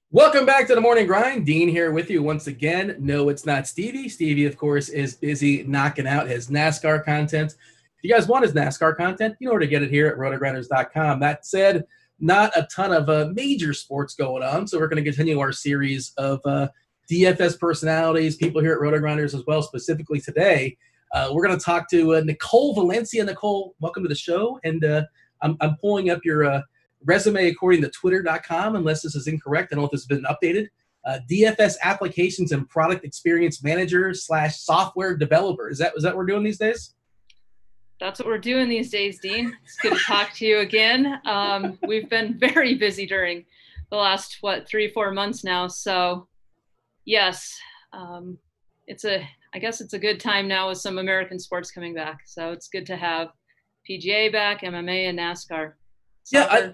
Welcome back to the Morning Grind. Dean here with you once again. No, it's not Stevie. Stevie, of course, is busy knocking out his NASCAR content. If you guys want his NASCAR content, you know where to get it here at RotoGrinders.com. That said, not a ton of major sports going on, so we're going to continue our series of DFS personalities, people here at RotoGrinders as well. Specifically today, we're going to talk to Nicole Valencia. Nicole, welcome to the show. And I'm pulling up your resume according to twitter.com, unless this is incorrect. I don't know if this has been updated. DFS applications and product experience manager / software developer. Is that what we're doing these days? That's what we're doing these days, Dean. It's good to talk to you again. We've been very busy during the last, 3-4 months now. So yes, I guess it's a good time now with some American sports coming back. So it's good to have PGA back, MMA, and NASCAR. Soccer. Yeah,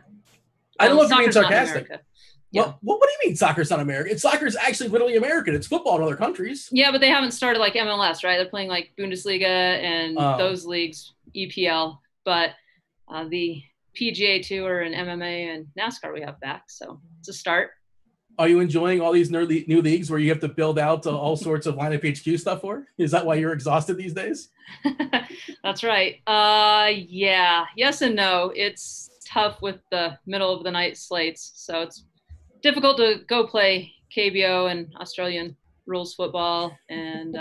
I don't know if you're being sarcastic. Yeah. Well, what do you mean soccer's not American? Soccer is actually literally American. It's football in other countries. Yeah, but they haven't started like MLS, right? They're playing like Bundesliga and those leagues, EPL. But the PGA Tour and MMA and NASCAR we have back. So it's a start. Are you enjoying all these new leagues where you have to build out all sorts of LineupHQ stuff for? Is that why you're exhausted these days? That's right. Yeah. Yes and no. It's tough with the middle of the night slates. So it's difficult to go play KBO and Australian rules football and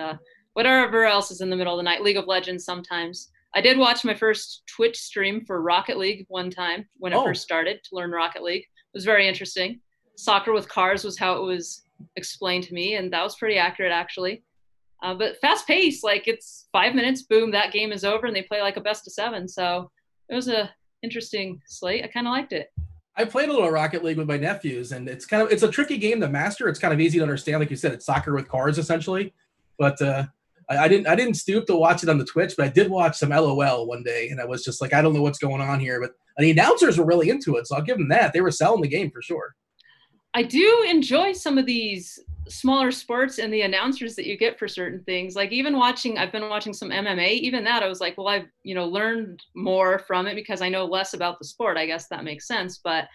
whatever else is in the middle of the night. League of Legends sometimes. I did watch my first Twitch stream for Rocket League one time when it first started to learn Rocket League. It was very interesting. Soccer with cars was how it was explained to me, and that was pretty accurate actually. But fast paced, like it's 5 minutes, boom, that game is over, and they play like a best of 7. So it was a interesting slate. I kind of liked it. I played a little Rocket League with my nephews, and it's a tricky game to master. It's kind of easy to understand, like you said, it's soccer with cars essentially. But I didn't stoop to watch it on the Twitch, but I did watch some LOL one day, and I was just like, I don't know what's going on here. But the announcers were really into it, so I'll give them that. They were selling the game for sure. I do enjoy some of these smaller sports and the announcers that you get for certain things. Like even I've been watching some MMA, even that I was like, well, I've, learned more from it because I know less about the sport. I guess that makes sense. But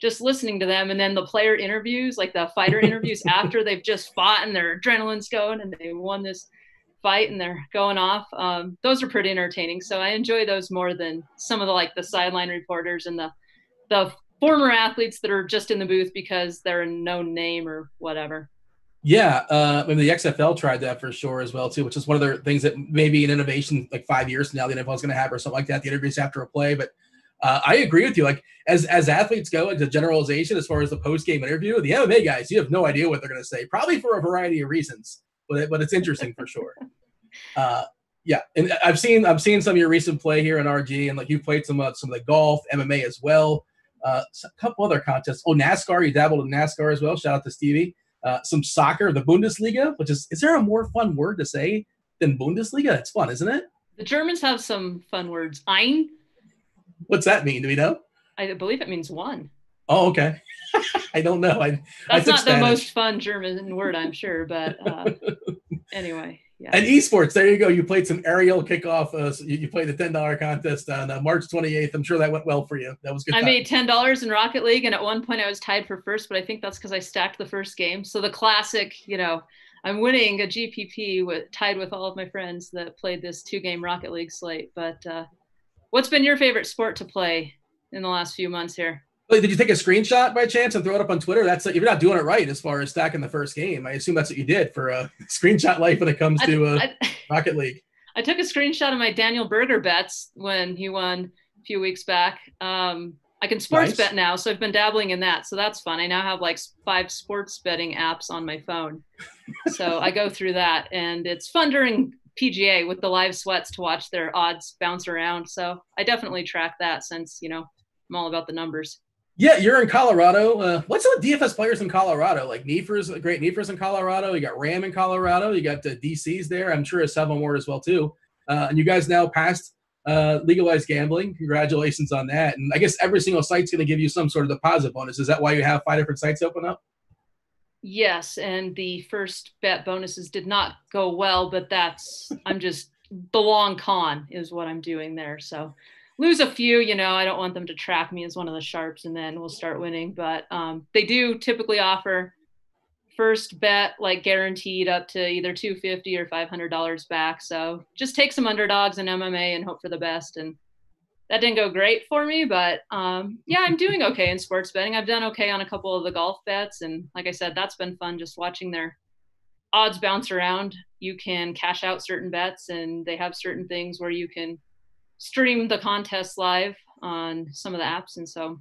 just listening to them and then the player interviews, like the fighter interviews after they've just fought and their adrenaline's going and they won this fight and they're going off. Those are pretty entertaining. So I enjoy those more than some of the sideline reporters and the former athletes that are just in the booth because they're a known name or whatever. Yeah, the XFL tried that for sure as well too, which is one of the things that maybe an innovation like 5 years from now the NFL is going to have or something like that. The interviews after a play, but I agree with you. Like as athletes go, like the generalization as far as the post game interview, the MMA guys, you have no idea what they're going to say, probably for a variety of reasons, but it's interesting for sure. Yeah, and I've seen some of your recent play here in RG, and like you played some of the golf, MMA as well. A couple other contests. Oh, NASCAR, you dabbled in NASCAR as well. Shout out to Stevie. Some soccer, the Bundesliga, which is there a more fun word to say than Bundesliga? It's fun, isn't it? The Germans have some fun words. Ein. What's that mean? Do we know? I believe it means one. Oh, okay. I don't know. That's not the most fun German word, I'm sure, but anyway. Yeah. And esports, there you go. You played some aerial kickoff. So you played the $10 contest on March 28th. I'm sure that went well for you. That was good. I made $10 in Rocket League, and at one point I was tied for first, but I think that's because I stacked the first game. So the classic, I'm winning a GPP tied with all of my friends that played this 2-game Rocket League slate. But what's been your favorite sport to play in the last few months here? Did you take a screenshot by chance and throw it up on Twitter? That's if you're not doing it right as far as stacking the first game. I assume that's what you did for screenshot life when it comes to Rocket League. I took a screenshot of my Daniel Berger bets when he won a few weeks back. I can sports bet now, so I've been dabbling in that. So that's fun. I now have 5 sports betting apps on my phone. So I go through that, and it's fun during PGA with the live sweats to watch their odds bounce around. So I definitely track that since, I'm all about the numbers. Yeah, you're in Colorado. What's up with DFS players in Colorado? Like great Neefers in Colorado. You got Ram in Colorado. You got the DCs there. I'm sure there's several more as well too. And you guys now passed legalized gambling. Congratulations on that. And I guess every single site's going to give you some sort of deposit bonus. Is that why you have 5 different sites open up? Yes, and the first bet bonuses did not go well, but I'm just the long con is what I'm doing there. So lose a few, I don't want them to track me as one of the sharps and then we'll start winning. But they do typically offer first bet like guaranteed up to either $250 or $500 back. So just take some underdogs in MMA and hope for the best. And that didn't go great for me, but yeah, I'm doing okay in sports betting. I've done okay on a couple of the golf bets. And like I said, that's been fun just watching their odds bounce around. You can cash out certain bets and they have certain things where you can stream the contest live on some of the apps. And so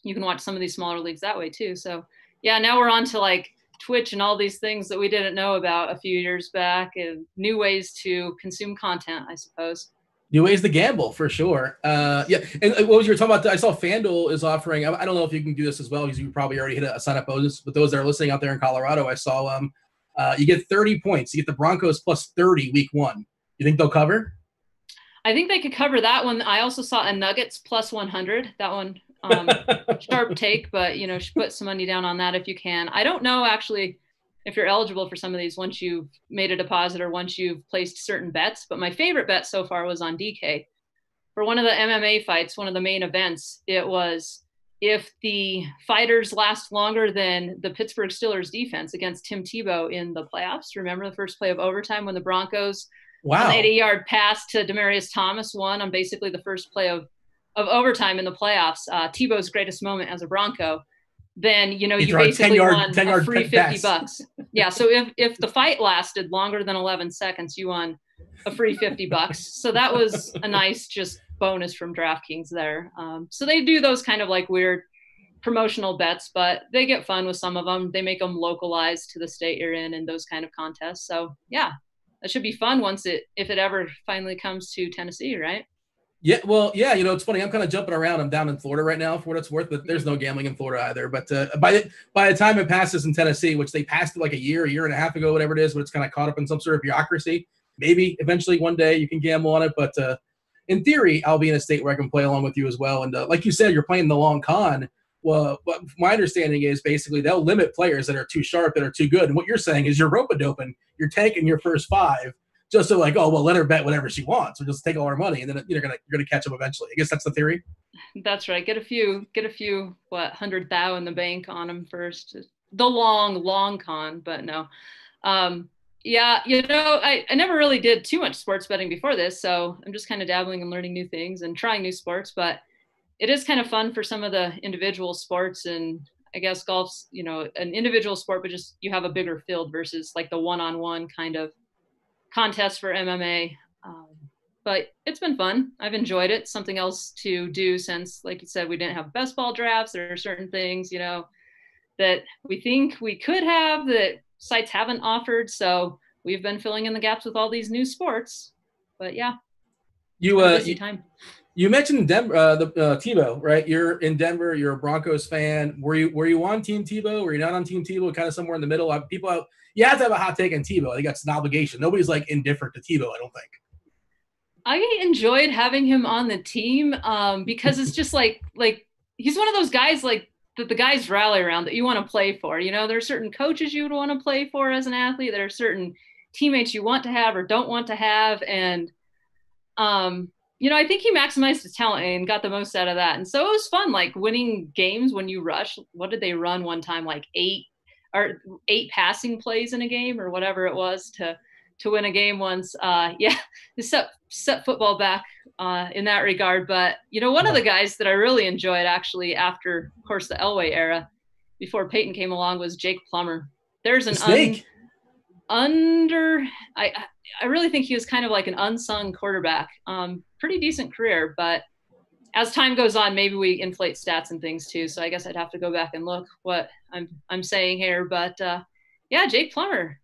you can watch some of these smaller leagues that way too. So yeah, now we're on to like Twitch and all these things that we didn't know about a few years back and new ways to consume content, I suppose. New ways to gamble for sure. Yeah. And what was you were talking about? I saw FanDuel is offering, I don't know if you can do this as well because you probably already hit a sign up bonus, but those that are listening out there in Colorado, I saw you get 30 points. You get the Broncos plus 30 week 1. You think they'll cover? I think they could cover that one. I also saw a Nuggets plus 100. That one, sharp take, but put some money down on that if you can. I don't know actually if you're eligible for some of these once you've made a deposit or once you've placed certain bets. But my favorite bet so far was on DK. For one of the MMA fights, one of the main events, it was if the fighters last longer than the Pittsburgh Steelers defense against Tim Tebow in the playoffs. Remember the first play of overtime when the Broncos Wow. An 80-yard pass to Demaryius Thomas won on basically the first play of overtime in the playoffs, Tebow's greatest moment as a Bronco, then, you basically won a free $50. Yeah, so if the fight lasted longer than 11 seconds, you won a free $50. So that was a nice just bonus from DraftKings there. So they do those kind of like weird promotional bets, but they get fun with some of them. They make them localized to the state you're in and those kind of contests. So, yeah. That should be fun if it ever finally comes to Tennessee, right? Yeah, well, yeah, it's funny. I'm kind of jumping around. I'm down in Florida right now for what it's worth, but there's no gambling in Florida either. But by the time it passes in Tennessee, which they passed it like a year and a half ago, whatever it is, but it's kind of caught up in some sort of bureaucracy. Maybe eventually one day you can gamble on it, but in theory, I'll be in a state where I can play along with you as well. And like you said, you're playing the long con. Well, my understanding is basically they'll limit players that are too sharp, that are too good. And what you're saying is you're rope-a-doping. You're tanking your first 5 just to like, oh, well, let her bet whatever she wants. Or just take all her money, and then you're gonna catch up eventually. I guess that's the theory. That's right. Get a few 100,000 in the bank on them first. The long con, but no. Yeah, I never really did too much sports betting before this, so I'm just kind of dabbling and learning new things and trying new sports, but it is kind of fun for some of the individual sports, and I guess golf's, an individual sport, but just you have a bigger field versus like the one-on-one kind of contest for MMA. But it's been fun. I've enjoyed it. Something else to do since, like you said, we didn't have best ball drafts. There are certain things, that we think we could have that sites haven't offered. So we've been filling in the gaps with all these new sports. But yeah, you mentioned Denver, the Tebow, right? You're in Denver. You're a Broncos fan. Were you on Team Tebow? Were you not on Team Tebow? Kind of somewhere in the middle. You have to have a hot take on Tebow. I think that's an obligation. Nobody's like indifferent to Tebow, I don't think. I enjoyed having him on the team because it's just like he's one of those guys like that the guys rally around that you want to play for. There are certain coaches you would want to play for as an athlete. There are certain teammates you want to have or don't want to have, and I think he maximized his talent and got the most out of that. And so it was fun, like winning games when you rush. What did they run one time? Like 8 passing plays in a game or whatever it was to win a game once. Yeah, set football back in that regard. But, one of the guys that I really enjoyed actually after, of course, the Elway era, before Peyton came along, was Jake Plummer. There's an I really think he was kind of like an unsung quarterback. Pretty decent career, but as time goes on, maybe we inflate stats and things too. So I guess I'd have to go back and look what I'm saying here. But yeah, Jake Plummer,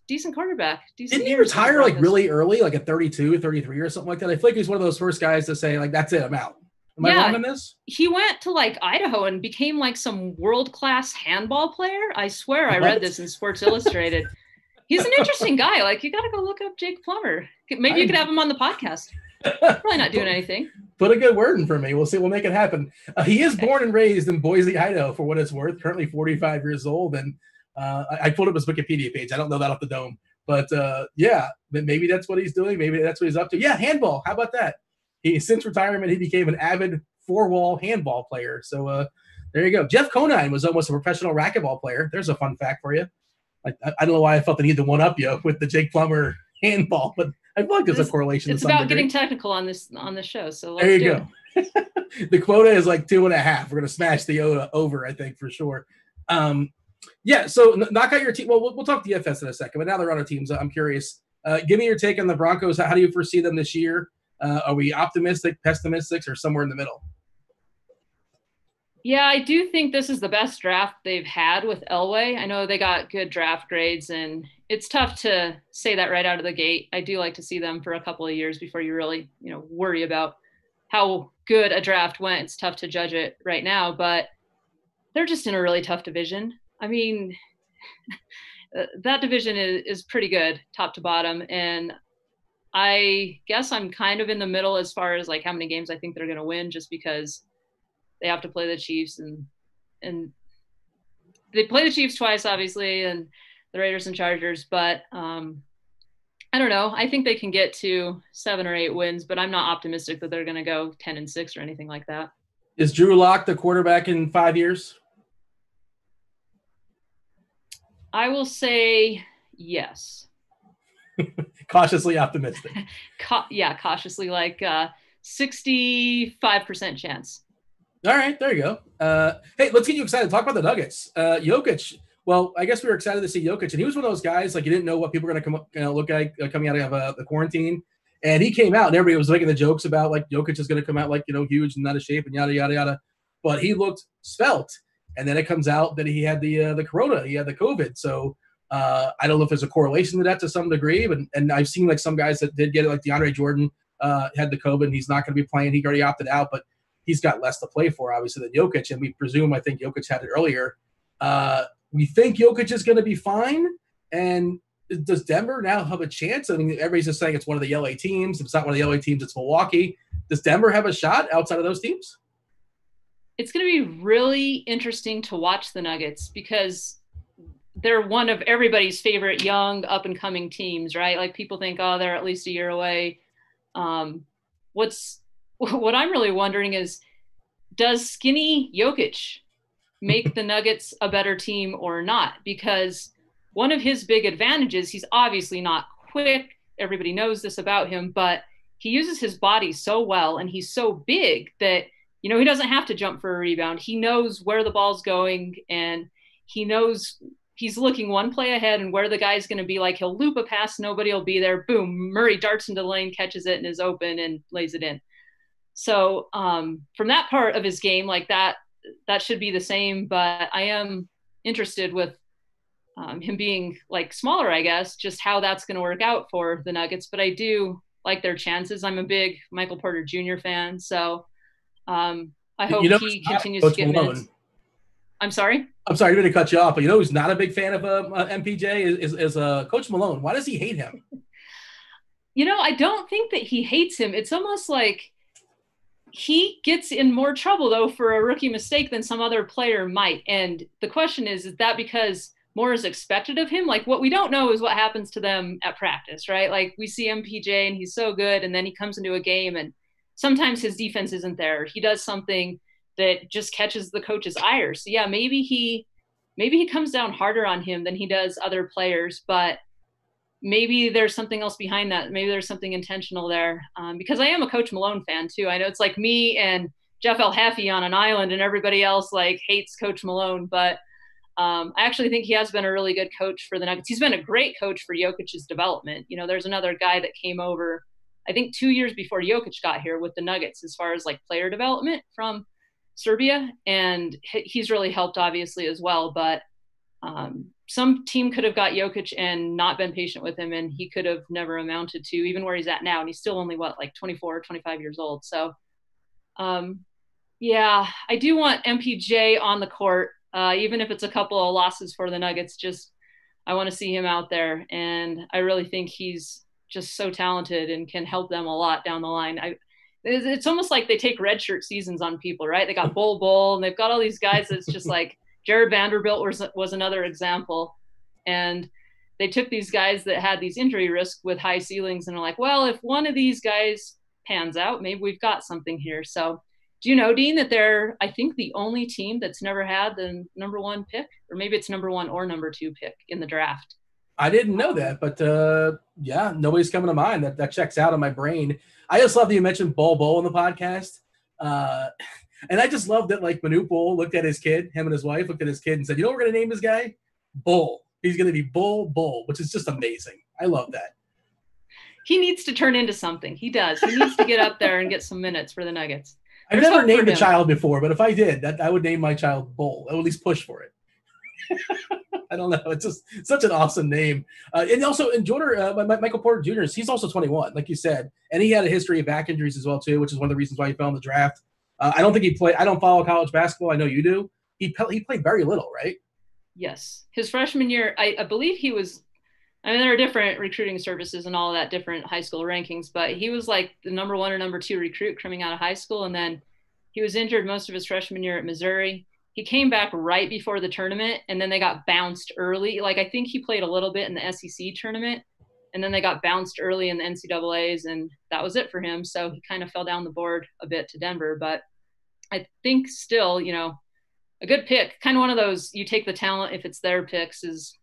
decent quarterback. Didn't he retire like really early, like at 32, 33 or something like that? I feel like he's one of those first guys to say like, that's it, I'm out. Am I wrong on this? He went to like Idaho and became like some world-class handball player. I swear I read this in Sports Illustrated. He's an interesting guy. Like, you got to go look up Jake Plummer. Maybe you could have him on the podcast. Probably not doing anything. Put a good word in for me. We'll see. We'll make it happen. He is born and raised in Boise, Idaho, for what it's worth. Currently 45 years old. And I pulled up his Wikipedia page. I don't know that off the dome. But, yeah, maybe that's what he's doing. Maybe that's what he's up to. Yeah, handball. How about that? Since retirement, he became an avid four-wall handball player. So there you go. Jeff Conine was almost a professional racquetball player. There's a fun fact for you. I don't know why I felt the need to one-up you with the Jake Plummer handball, but I feel like there's a correlation. It's about getting technical on this show. So let's there you go. The quota is like 2.5. We're going to smash the over, I think, for sure. Yeah, so knock out your team. Well, we'll talk DFS in a second, but now they're on our teams. I'm curious. Give me your take on the Broncos. How do you foresee them this year? Are we optimistic, pessimistic, or somewhere in the middle? Yeah, I do think this is the best draft they've had with Elway. I know they got good draft grades, and it's tough to say that right out of the gate. I do like to see them for a couple of years before you really, worry about how good a draft went. It's tough to judge it right now, but they're just in a really tough division. I mean, that division is pretty good, top to bottom, and I guess I'm kind of in the middle as far as like how many games I think they're going to win, just because they have to play the Chiefs and they play the Chiefs twice, obviously, and the Raiders and Chargers. But I don't know. I think they can get to 7 or 8 wins, but I'm not optimistic that they're going to go 10-6 or anything like that. Is Drew Lock the quarterback in 5 years? I will say yes. Cautiously optimistic. Cautiously, like 65% chance. All right, there you go. Hey, let's get you excited. Talk about the Nuggets. Jokic. Well, I guess we were excited to see Jokic, and he was one of those guys like you didn't know what people were going to look like coming out of the quarantine, and he came out, and everybody was making the jokes about like Jokic is going to come out like huge and out of shape and yada yada yada, but he looked svelte, and then it comes out that he had the corona, he had the COVID. So I don't know if there's a correlation to that to some degree, but and I've seen like some guys that did get it, like DeAndre Jordan had the COVID, and he's not going to be playing. He already opted out, but he's got less to play for, obviously, than Jokic, and we presume, I think Jokic had it earlier. We think Jokic is going to be fine, and does Denver now have a chance? I mean, everybody's just saying it's one of the LA teams. If it's not one of the LA teams, it's Milwaukee. Does Denver have a shot outside of those teams? It's going to be really interesting to watch the Nuggets because they're one of everybody's favorite young, up-and-coming teams, right? Like, people think, oh, they're at least a year away. What I'm really wondering is, does skinny Jokic make the Nuggets a better team or not? Because one of his big advantages, he's obviously not quick. Everybody knows this about him, but he uses his body so well, and he's so big that, he doesn't have to jump for a rebound. He knows where the ball's going, and he knows he's looking one play ahead and where the guy's going to be. Like, he'll loop a pass, nobody will be there. Boom, Murray darts into the lane, catches it, and is open and lays it in. So from that part of his game, like that should be the same. But I am interested with him being like smaller, I guess, just how that's going to work out for the Nuggets. But I do like their chances. I'm a big Michael Porter Jr. fan. So I hope he continues to get minutes. I'm sorry? I'm sorry, I didn't cut you off, but who's not a big fan of MPJ is Coach Malone. Why does he hate him? I don't think that he hates him. It's almost like he gets in more trouble, though, for a rookie mistake than some other player might. And the question is that because more is expected of him? Like, what we don't know is what happens to them at practice, right? Like, we see MPJ and he's so good, and then he comes into a game and sometimes his defense isn't there. He does something that just catches the coach's ire. So yeah, maybe he comes down harder on him than he does other players, but maybe there's something else behind that. Maybe there's something intentional there. Because I am a Coach Malone fan too. I know it's like me and Jeff Elhaffey on an island and everybody else like hates Coach Malone, but I actually think he has been a really good coach for the Nuggets. He's been a great coach for Jokic's development. There's another guy that came over, I think 2 years before Jokic got here with the Nuggets as far as like player development from Serbia, and he's really helped obviously as well. But some team could have got Jokic and not been patient with him, and he could have never amounted to even where he's at now. And he's still only like 24 or 25 years old. So, yeah, I do want MPJ on the court, even if it's a couple of losses for the Nuggets. Just I want to see him out there, and I really think he's just so talented and can help them a lot down the line. It's almost like they take redshirt seasons on people, right? They got Bol, and they've got all these guys that's just like Jared Vanderbilt was another example. And they took these guys that had these injury risks with high ceilings and are like, well, if one of these guys pans out, maybe we've got something here. So do you know, Dean, that they're, I think, the only team that's never had the number 1 pick, or maybe it's number 1 or number 2 pick in the draft? I didn't know that, but yeah, nobody's coming to mind. That checks out in my brain. I just love that you mentioned Bol on the podcast. And I just love that, like, Manute Bol looked at his kid, him and his wife looked at his kid and said, you know what we're going to name this guy? Bol. He's going to be Bol, which is just amazing. I love that. He needs to turn into something. He does. He needs to get up there and get some minutes for the Nuggets. I've never named a child before, but if I did, I would name my child Bol. I would at least push for it. I don't know. It's just such an awesome name. And also, in Michael Porter Jr., he's also 21, like you said. And he had a history of back injuries as well, too, which is one of the reasons why he fell in the draft. I don't think he played. I don't follow college basketball. I know you do. He played very little, right? Yes. His freshman year, I believe he was – I mean, there are different recruiting services and all of that, different high school rankings, but he was like the number 1 or number 2 recruit coming out of high school. And then he was injured most of his freshman year at Missouri. He came back right before the tournament, and then they got bounced early. Like, I think he played a little bit in the SEC tournament, and then they got bounced early in the NCAAs, and that was it for him. So he kind of fell down the board a bit to Denver. But I think still, you know, a good pick, kind of one of those, you take the talent if it's their picks is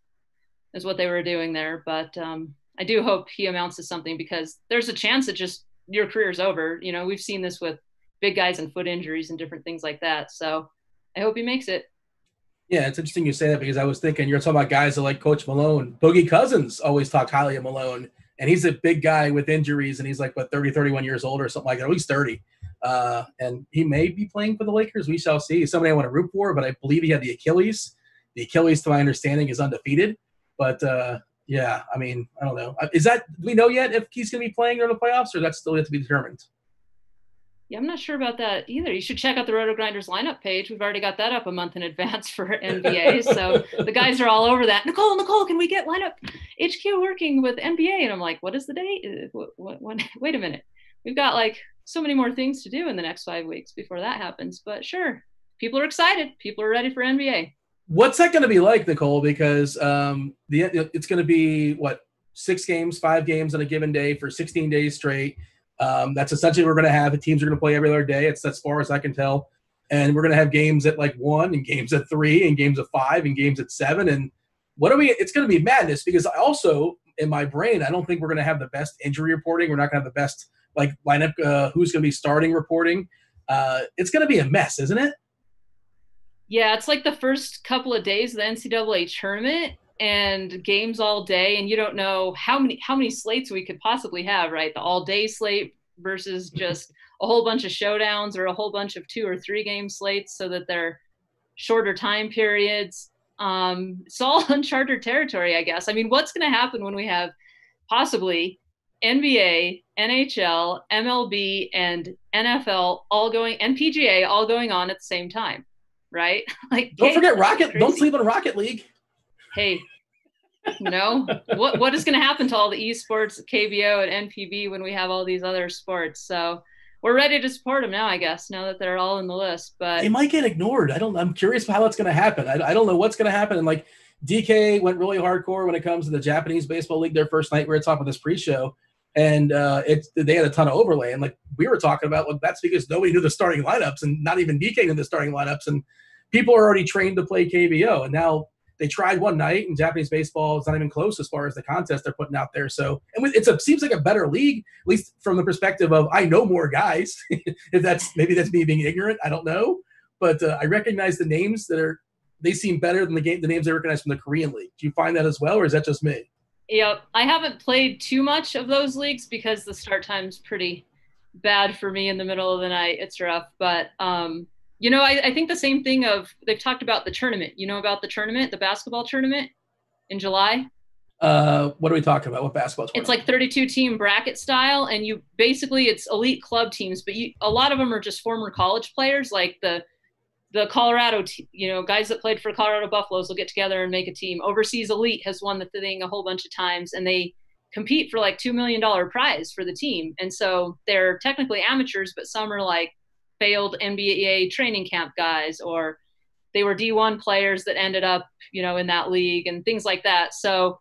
what they were doing there. But I do hope he amounts to something, because there's a chance that just your career's over. You know, we've seen this with big guys and foot injuries and different things like that. So I hope he makes it. Yeah, it's interesting you say that, because I was thinking you're talking about guys that like Coach Malone. Boogie Cousins always talked highly of Malone, and he's a big guy with injuries, and he's like, 31 years old or something like that, at least 30. And he may be playing for the Lakers. We shall see. He's somebody I want to root for, but I believe he had the Achilles. The Achilles, to my understanding, is undefeated. But, yeah, I mean, I don't know. Do we know yet if he's going to be playing during the playoffs, or that's still yet to be determined? Yeah, I'm not sure about that either. You should check out the RotoGrinders lineup page. We've already got that up a month in advance for NBA. So the guys are all over that. Nicole, can we get LineupHQ working with NBA? And I'm like, what is the date? Wait a minute. We've got like so many more things to do in the next 5 weeks before that happens. But sure, people are excited. People are ready for NBA. What's that going to be like, Nicole? Because it's going to be, 6 games, 5 games on a given day for 16 days straight. That's essentially what we're going to have. The teams are going to play every other day. It's as far as I can tell. And we're going to have games at like 1 and games at 3 and games at 5 and games at 7. And it's going to be madness, because also in my brain, I don't think we're going to have the best injury reporting. We're not going to have the best lineup, who's going to be starting reporting. It's going to be a mess, isn't it? Yeah, it's like the first couple of days of the NCAA tournament and games all day, and you don't know how many slates we could possibly have, right? The all-day slate versus just a whole bunch of showdowns, or a whole bunch of 2 or 3 game slates, so that they're shorter time periods. It's all uncharted territory, I guess. I mean, what's going to happen when we have possibly NBA, NHL, MLB, and NFL and PGA all going on at the same time, right? Like, don't forget Rocket. Don't sleep on Rocket League. Hey, no. What is going to happen to all the esports, KBO, and NPB when we have all these other sports? So we're ready to support them now, I guess, now that they're all in the list. But they might get ignored. I'm curious how that's going to happen. I don't know what's going to happen. And like, DK went really hardcore when it comes to the Japanese Baseball League. Their first night, we were talking about this pre-show, and they had a ton of overlay. And like we were talking about, that's because nobody knew the starting lineups, and not even DK knew the starting lineups. And people are already trained to play KBO, and now they tried one night, and Japanese baseball is not even close as far as the contest they're putting out there. So, and seems like a better league, at least from the perspective of I know more guys. If maybe that's me being ignorant, I don't know. But I recognize the names they seem better than the names I recognize from the Korean league. Do you find that as well, or is that just me? Yeah, I haven't played too much of those leagues because the start time's pretty bad for me in the middle of the night. It's rough, but I think the same thing they've talked about the tournament. You know about the tournament, the basketball tournament? in July. What are we talking about? What basketball tournament? It's like 32 team bracket style, and you basically it's elite club teams, but a lot of them are just former college players, like the Colorado, guys that played for Colorado Buffaloes will get together and make a team. Overseas Elite has won the thing a whole bunch of times, and they compete for like $2 million prize for the team. And so they're technically amateurs, but some are like failed NBA training camp guys, or they were D1 players that ended up, in that league and things like that. So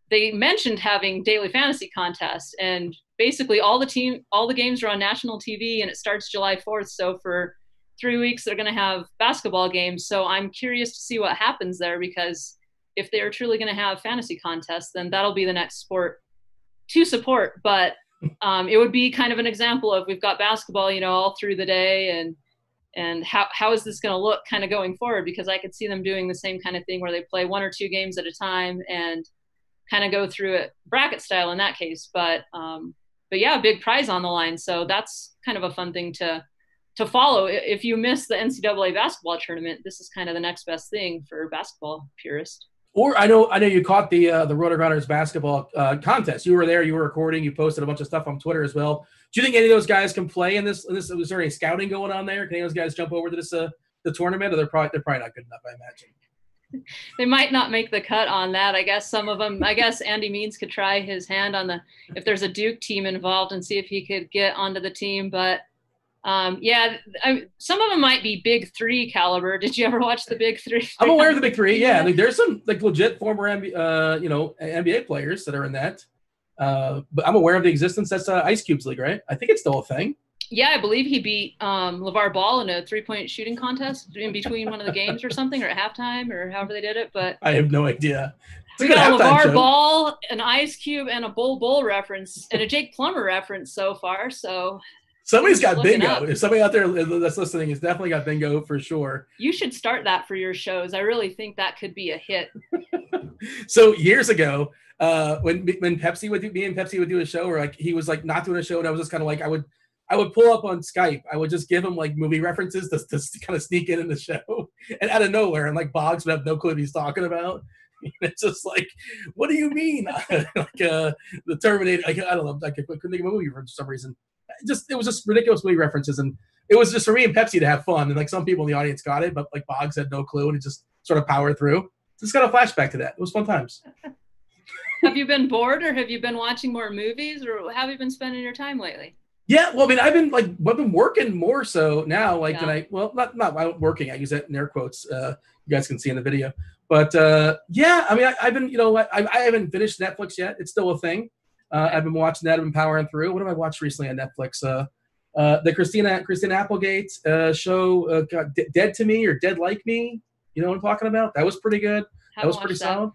they mentioned having daily fantasy contests, and basically all the games are on national TV, and it starts July 4th. So for 3 weeks, they're going to have basketball games. So I'm curious to see what happens there, because if they're truly going to have fantasy contests, then that'll be the next sport to support. But it would be kind of an example of, we've got basketball, all through the day, and how is this going to look kind of going forward? Because I could see them doing the same kind of thing where they play 1 or 2 games at a time and kind of go through it bracket style in that case. But yeah, big prize on the line. So that's kind of a fun thing to follow. If you miss the NCAA basketball tournament, this is kind of the next best thing for basketball purists. Or I know you caught the RotoGrinders basketball contest. You were there. You were recording. You posted a bunch of stuff on Twitter as well. Do you think any of those guys can play in this? Was there any scouting going on there? Can any of those guys jump over to this the tournament? Or they're probably not good enough, I imagine. They might not make the cut on that. I guess some of them. I guess Andy Means could try his hand on if there's a Duke team involved, and see if he could get onto the team. But some of them might be Big Three caliber. Did you ever watch the Big Three? I'm aware of the Big Three. Yeah, there's some like legit former NBA players that are in that. But I'm aware of the existence. That's Ice Cube's league, right? I think it's still a thing. Yeah, I believe he beat LeVar Ball in a 3-point shooting contest in between one of the games or something, or at halftime, or however they did it. But I have no idea. We got a LeVar Ball, an Ice Cube, and a Bull reference, and a Jake Plummer reference so far. So somebody's got bingo. If somebody out there that's listening has definitely got bingo for sure. You should start that for your shows. I really think that could be a hit. So years ago, when Pepsi would do a show, or like he was like not doing a show, and I was just kind of like I would pull up on Skype. I would just give him like movie references to kind of sneak in the show, and out of nowhere, and like Boggs would have no clue what he's talking about. It's just like, what do you mean? The Terminator. Like, I don't know. I couldn't think of a movie for some reason. It was just ridiculous movie references, and it was just for me and Pepsi to have fun. And like some people in the audience got it, but like Boggs had no clue, and it just sort of powered through. Just got a flashback to that. It was fun times. Have you been bored, or have you been watching more movies, or how have you been spending your time lately? Yeah, well, I mean, I've been working more so now, like not working. I use that in air quotes. You guys can see in the video, but yeah, I mean, I've been, I haven't finished Netflix yet. It's still a thing. I've been watching that. I've been powering through. What have I watched recently on Netflix? The Christina Applegate show, Dead to Me or Dead Like Me. You know what I'm talking about? That was pretty good. That was pretty solid.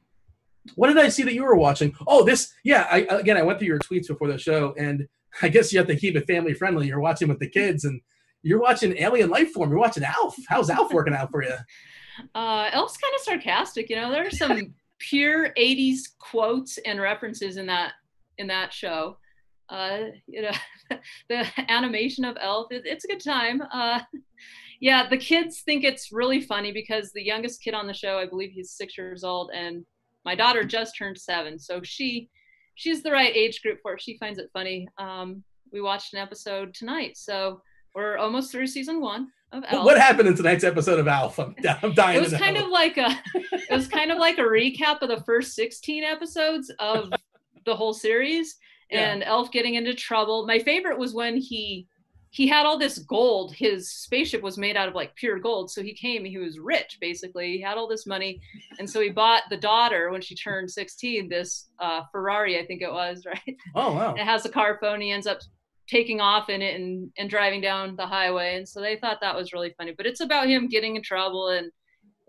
What did I see that you were watching? Oh, I went through your tweets before the show, and I guess you have to keep it family friendly. You're watching with the kids, and you're watching Alien Life Form. You're watching Alf. How's Alf working out for you? Elf's kind of sarcastic. There are some pure 80s quotes and references in that show. The animation of Elf, it's a good time. Yeah, the kids think it's really funny because the youngest kid on the show, I believe he's 6 years old, and my daughter just turned 7, so she's the right age group for it. She finds it funny. We watched an episode tonight, so we're almost through season 1 of Elf. What happened in tonight's episode of Alf? I'm dying. It was kind of like a recap of the first 16 episodes of the whole series, and Elf getting into trouble. My favorite was when he had all this gold. His spaceship was made out of like pure gold. So he was rich, basically. He had all this money. And so he bought the daughter, when she turned 16, this Ferrari, I think it was, right? Oh, wow. It has a car phone. He ends up taking off in it and driving down the highway. And so they thought that was really funny. But it's about him getting in trouble, and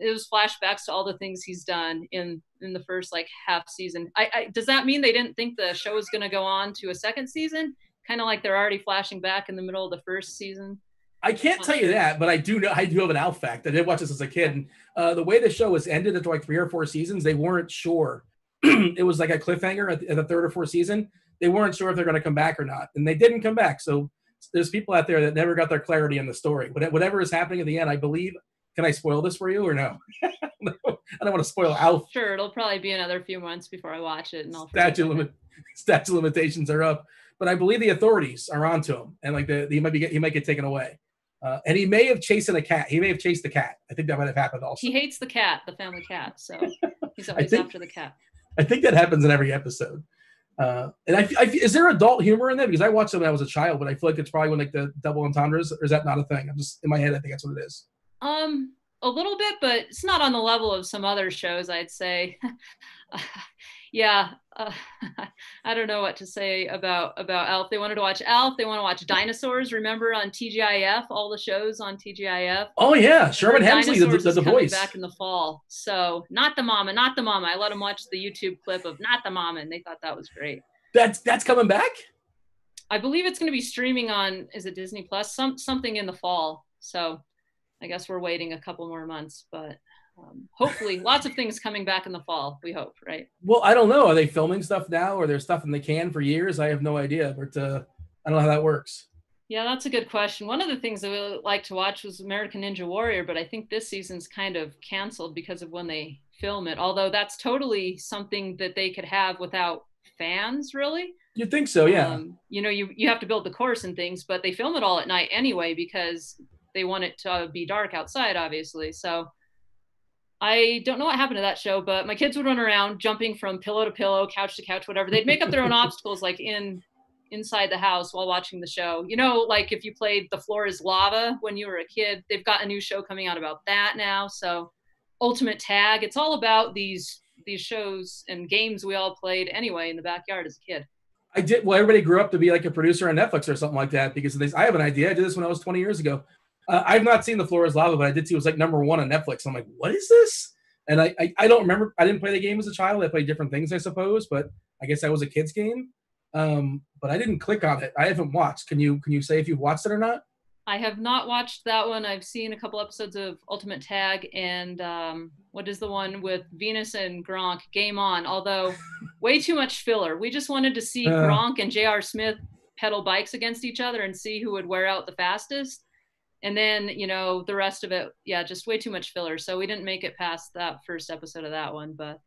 it was flashbacks to all the things he's done in the first like half season. Does that mean they didn't think the show was going to go on to a second season? Kind of like they're already flashing back in the middle of the first season. I can't tell you that, but I do have an Alf fact. I did watch this as a kid. And, the way the show was ended after like 3 or 4 seasons, they weren't sure. It was like a cliffhanger at the 3rd or 4th season. They weren't sure if they're going to come back or not, and they didn't come back. So there's people out there that never got their clarity in the story. Whatever is happening at the end, I believe. Can I spoil this for you or no? I don't want to spoil Alf. Sure, it'll probably be another few months before I watch it, and I'll Statute of limitations are up. But I believe the authorities are onto him, and like he might get taken away. And he may have chased a cat. He may have chased the cat. I think that might have happened also. He hates the cat, the family cat, so he's always after the cat. I think that happens in every episode. And is there adult humor in that? Because I watched them when I was a child, but I feel like it's probably when like the double entendres, or is that not a thing? I'm just in my head. I think that's what it is. A little bit, but it's not on the level of some other shows, I'd say. Yeah, I don't know what to say about Alf. They wanted to watch Alf. They want to watch Dinosaurs. Remember on TGIF, all the shows on TGIF? Oh yeah, Sherman Hemsley, the voice. Back in the fall. So not the mama. I let them watch the YouTube clip of Not the Mama, and they thought that was great. That's coming back? I believe it's going to be streaming on, is it Disney Plus? Something in the fall. So I guess we're waiting a couple more months, but hopefully lots of things coming back in the fall, we hope, right? Well, I don't know. Are they filming stuff now, or there's stuff in the can for years? I have no idea, but I don't know how that works. Yeah, that's a good question. One of the things that we like to watch was American Ninja Warrior, but I think this season's kind of canceled because of when they film it, although that's totally something that they could have without fans, really. You'd think so, yeah. You have to build the course and things, but they film it all at night anyway because they want it to be dark outside, obviously. So I don't know what happened to that show, but my kids would run around jumping from pillow to pillow, couch to couch, whatever. They'd make up their own obstacles like inside the house while watching the show. Like if you played The Floor is Lava when you were a kid, they've got a new show coming out about that now. So Ultimate Tag, it's all about these shows and games we all played anyway in the backyard as a kid. I did. Well, everybody grew up to be like a producer on Netflix or something like that because of this. I have an idea. I did this when I was 20 years ago. I've not seen The Floor is Lava, but I did see it was like #1 on Netflix. I'm like, what is this? And I don't remember. I didn't play the game as a child. I played different things, I suppose, but I guess that was a kid's game. But I didn't click on it. I haven't watched. Can you say if you've watched it or not? I have not watched that one. I've seen a couple episodes of Ultimate Tag and what is the one with Venus and Gronk, Game On, although way too much filler. We just wanted to see Gronk and J.R. Smith pedal bikes against each other and see who would wear out the fastest. And then, the rest of it, yeah, just way too much filler. So we didn't make it past that first episode of that one. But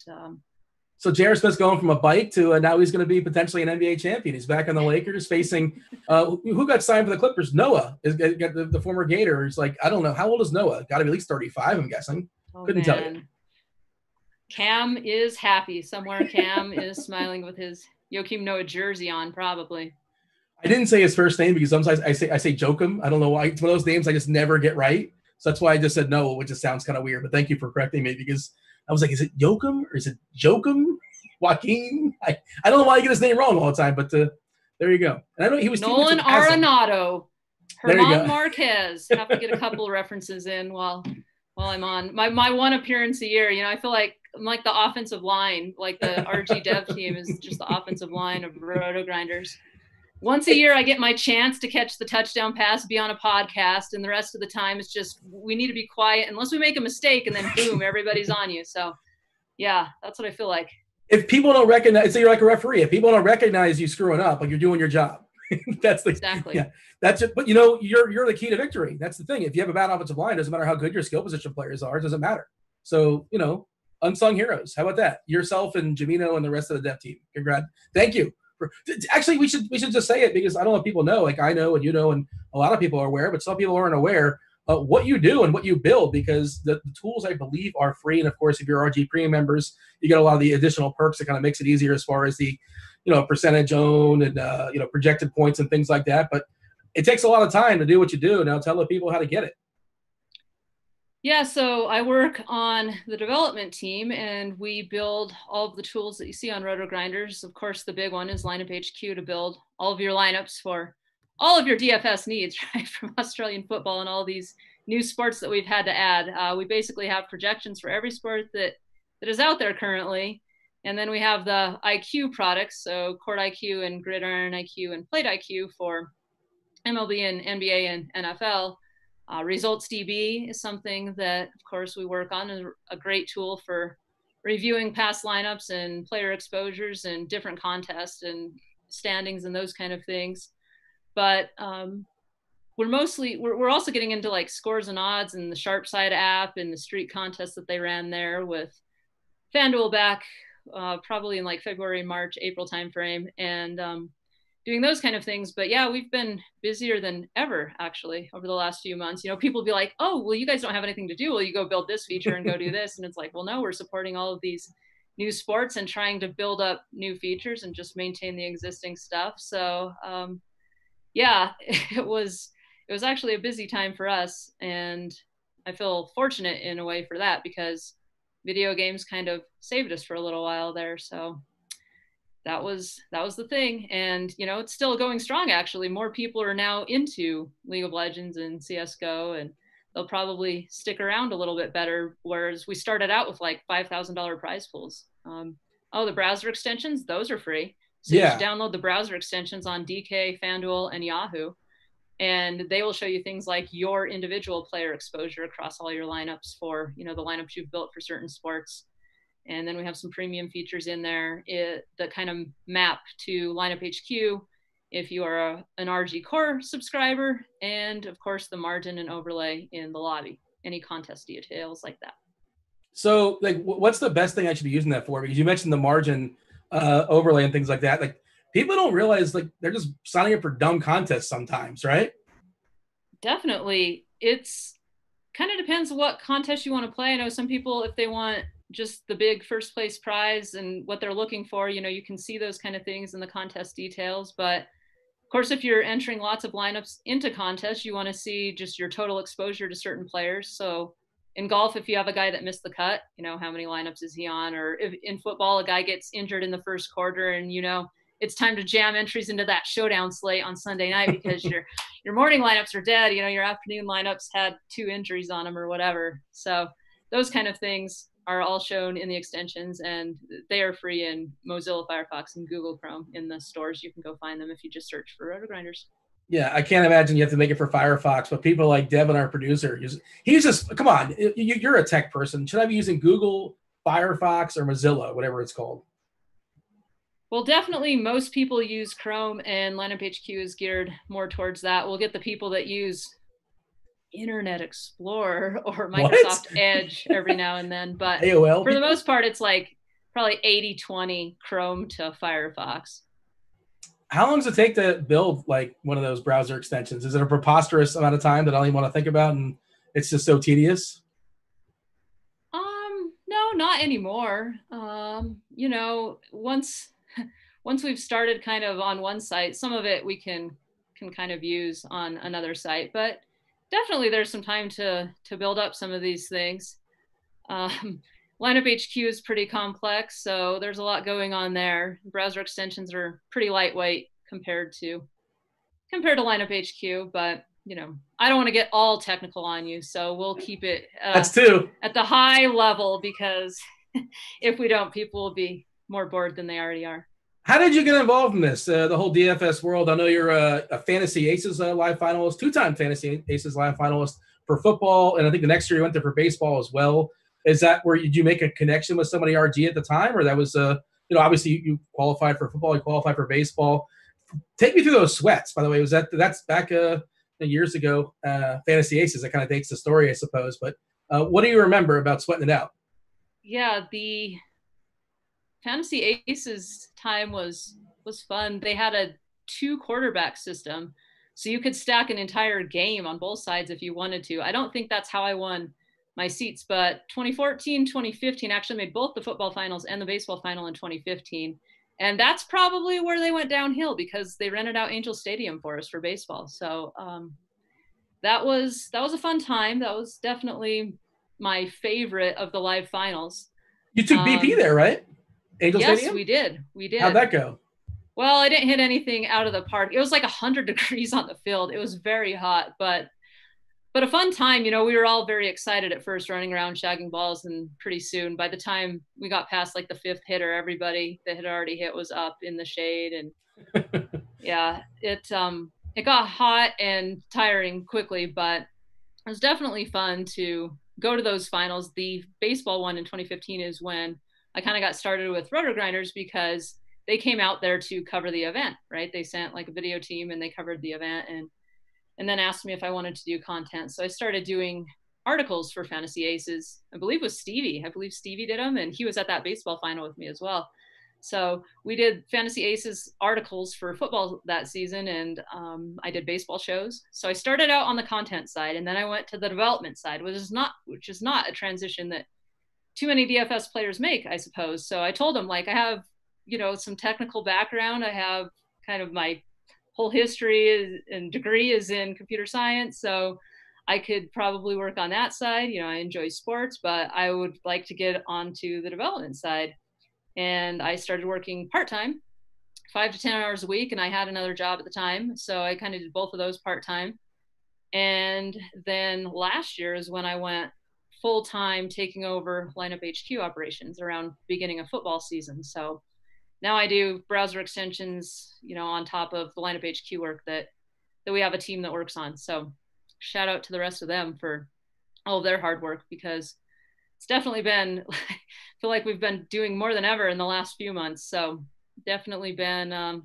so J.R. Smith's going from a bike to now he's going to be potentially an NBA champion. He's back on the Lakers facing who got signed for the Clippers? Noah is the former Gator. He's like, I don't know. How old is Noah? Got to be at least 35, I'm guessing. Couldn't tell you. Cam is happy. Somewhere Cam is smiling with his Joakim Noah jersey on, probably. I didn't say his first name because sometimes I say Joakim. I don't know why. It's one of those names I just never get right. So that's why I just said Noah, which just sounds kind of weird. But thank you for correcting me because I was like, is it Joakim or is it Joakim? Joaquin? I don't know why I get his name wrong all the time, but there you go. And I know he was Nolan Arenado, Herman Marquez. Have to get a couple of references in while I'm on my one appearance a year. I feel like I'm like the offensive line, like the RG Dev team is just the offensive line of RotoGrinders. Once a year, I get my chance to catch the touchdown pass, be on a podcast, and the rest of the time it's just we need to be quiet unless we make a mistake, and then boom, everybody's on you. So, yeah, that's what I feel like. If people don't recognize, so you're like a referee. If people don't recognize you screwing up, like you're doing your job, exactly. Yeah, that's it. But you're the key to victory. That's the thing. If you have a bad offensive line, it doesn't matter how good your skill position players are. It doesn't matter. So unsung heroes. How about that? Yourself and Jamino and the rest of the dev team. Congrats. Thank you. Actually, we should just say it because I don't know if people know. Like I know, and and a lot of people are aware, but some people aren't aware what you do and what you build because the tools I believe are free. And of course, if you're RG Premium members, you get a lot of the additional perks that kind of makes it easier as far as the percentage owned and projected points and things like that. But it takes a lot of time to do what you do. Now tell the people how to get it. Yeah, so I work on the development team and we build all of the tools that you see on RotoGrinders. Of course, the big one is LineupHQ to build all of your lineups for all of your DFS needs, right? From Australian football and all these new sports that we've had to add. We basically have projections for every sport that is out there currently. And then we have the IQ products, so Court IQ and Gridiron IQ and Plate IQ for MLB and NBA and NFL. Results DB is something that, of course, we work on, and a great tool for reviewing past lineups and player exposures and different contests and standings and those kind of things. But we're also getting into like scores and odds and the Sharp Side app and the street contest that they ran there with FanDuel back probably in like February, March, April timeframe, and doing those kind of things. But yeah, we've been busier than ever actually over the last few months. You know, people be like, oh, well, you guys don't have anything to do. Well, you go build this feature and go do this. And it's like, well, no, we're supporting all of these new sports and trying to build up new features and just maintain the existing stuff. So yeah, it was actually a busy time for us, and I feel fortunate in a way for that because video games kind of saved us for a little while there. So that was the thing, and you know, it's still going strong. Actually, more people are now into League of Legends and CS:GO, and they'll probably stick around a little bit better. Whereas we started out with like $5,000 prize pools. The browser extensions, those are free. So you should download the browser extensions on DK, FanDuel, and Yahoo, and they will show you things like your individual player exposure across all your lineups for, you know, the lineups you've built for certain sports. And then we have some premium features in there that kind of map to LineupHQ if you are an RG Core subscriber, and of course the margin and overlay in the lobby, any contest details like that. So like, what's the best thing I should be using that for? Because you mentioned the margin overlay and things like that. Like, people don't realize like they're just signing up for dumb contests sometimes, right? Definitely. It's kind of depends what contest you want to play. I know some people, if they want just the big first place prize and what they're looking for, you know, you can see those kind of things in the contest details. But of course, if you're entering lots of lineups into contests, you want to see just your total exposure to certain players. So in golf, if you have a guy that missed the cut, you know, how many lineups is he on? Or if in football, a guy gets injured in the first quarter and, you know, it's time to jam entries into that showdown slate on Sunday night because your morning lineups are dead. You know, your afternoon lineups had 2 injuries on them or whatever. So those kind of things are all shown in the extensions, and they are free in Mozilla Firefox and Google Chrome in the stores. You can go find them if you just search for RotoGrinders. Yeah, I can't imagine you have to make it for Firefox, but people like Devin, our producer, he's just, come on, you're a tech person. Should I be using Google, Firefox, or Mozilla, whatever it's called? Well, definitely most people use Chrome, and LineupHQ is geared more towards that. We'll get the people that use Internet Explorer or Microsoft Edge every now and then. But AOL for the most part, it's like probably 80-20 Chrome to Firefox. How long does it take to build like one of those browser extensions? Is it a preposterous amount of time that I don't even want to think about and it's just so tedious? No, not anymore. You know, once we've started kind of on one site, some of it we can kind of use on another site, but definitely there's some time to build up some of these things. LineupHQ is pretty complex, so there's a lot going on there. Browser extensions are pretty lightweight compared to LineupHQ, but you know, I don't want to get all technical on you, so we'll keep it that's too at the high level, because if we don't, people will be more bored than they already are. How did you get involved in this, the whole DFS world? I know you're a Fantasy Aces live finalist, 2-time Fantasy Aces live finalist for football, and I think the next year you went there for baseball as well. Is that where did you make a connection with somebody RG at the time, or that was you know, obviously you qualified for football, you qualified for baseball. Take me through those sweats. By the way, that's back years ago? Fantasy Aces, that kind of dates the story, I suppose. But what do you remember about sweating it out? Yeah, the Fantasy Aces time was fun. They had a 2 quarterback system, so you could stack an entire game on both sides if you wanted to. I don't think that's how I won my seats, but 2014, 2015 actually made both the football finals and the baseball final in 2015. And that's probably where they went downhill, because they rented out Angel Stadium for us for baseball. So that was a fun time. That was definitely my favorite of the live finals. You took BP there, right? Angel Stadium? Yes, we did. How'd that go? Well, I didn't hit anything out of the park. It was like 100 degrees on the field. It was very hot, but a fun time. You know, we were all very excited at first, running around shagging balls, and pretty soon, by the time we got past like the 5th hitter, everybody that had already hit was up in the shade. And yeah, it got hot and tiring quickly, but it was definitely fun to go to those finals. The baseball one in 2015 is when I kind of got started with RotoGrinders, because they came out there to cover the event, right? They sent like a video team and they covered the event, and and then asked me if I wanted to do content. So I started doing articles for Fantasy Aces. I believe with Stevie. I believe Stevie did them, and he was at that baseball final with me as well. So we did Fantasy Aces articles for football that season, and I did baseball shows. So I started out on the content side, and then I went to the development side, which is not a transition that too many DFS players make, I suppose. So I told them, like, I have, some technical background. I have kind of my whole history and degree is in computer science. So I could probably work on that side. I enjoy sports, but I would like to get onto the development side. And I started working part-time, 5 to 10 hours a week. And I had another job at the time. So I kind of did both of those part-time. And then last year is when I went full-time taking over LineupHQ operations around beginning of football season. So now I do browser extensions, on top of the LineupHQ work that we have a team that works on. So shout out to the rest of them for all of their hard work, because it's definitely been, I feel like we've been doing more than ever in the last few months. So definitely been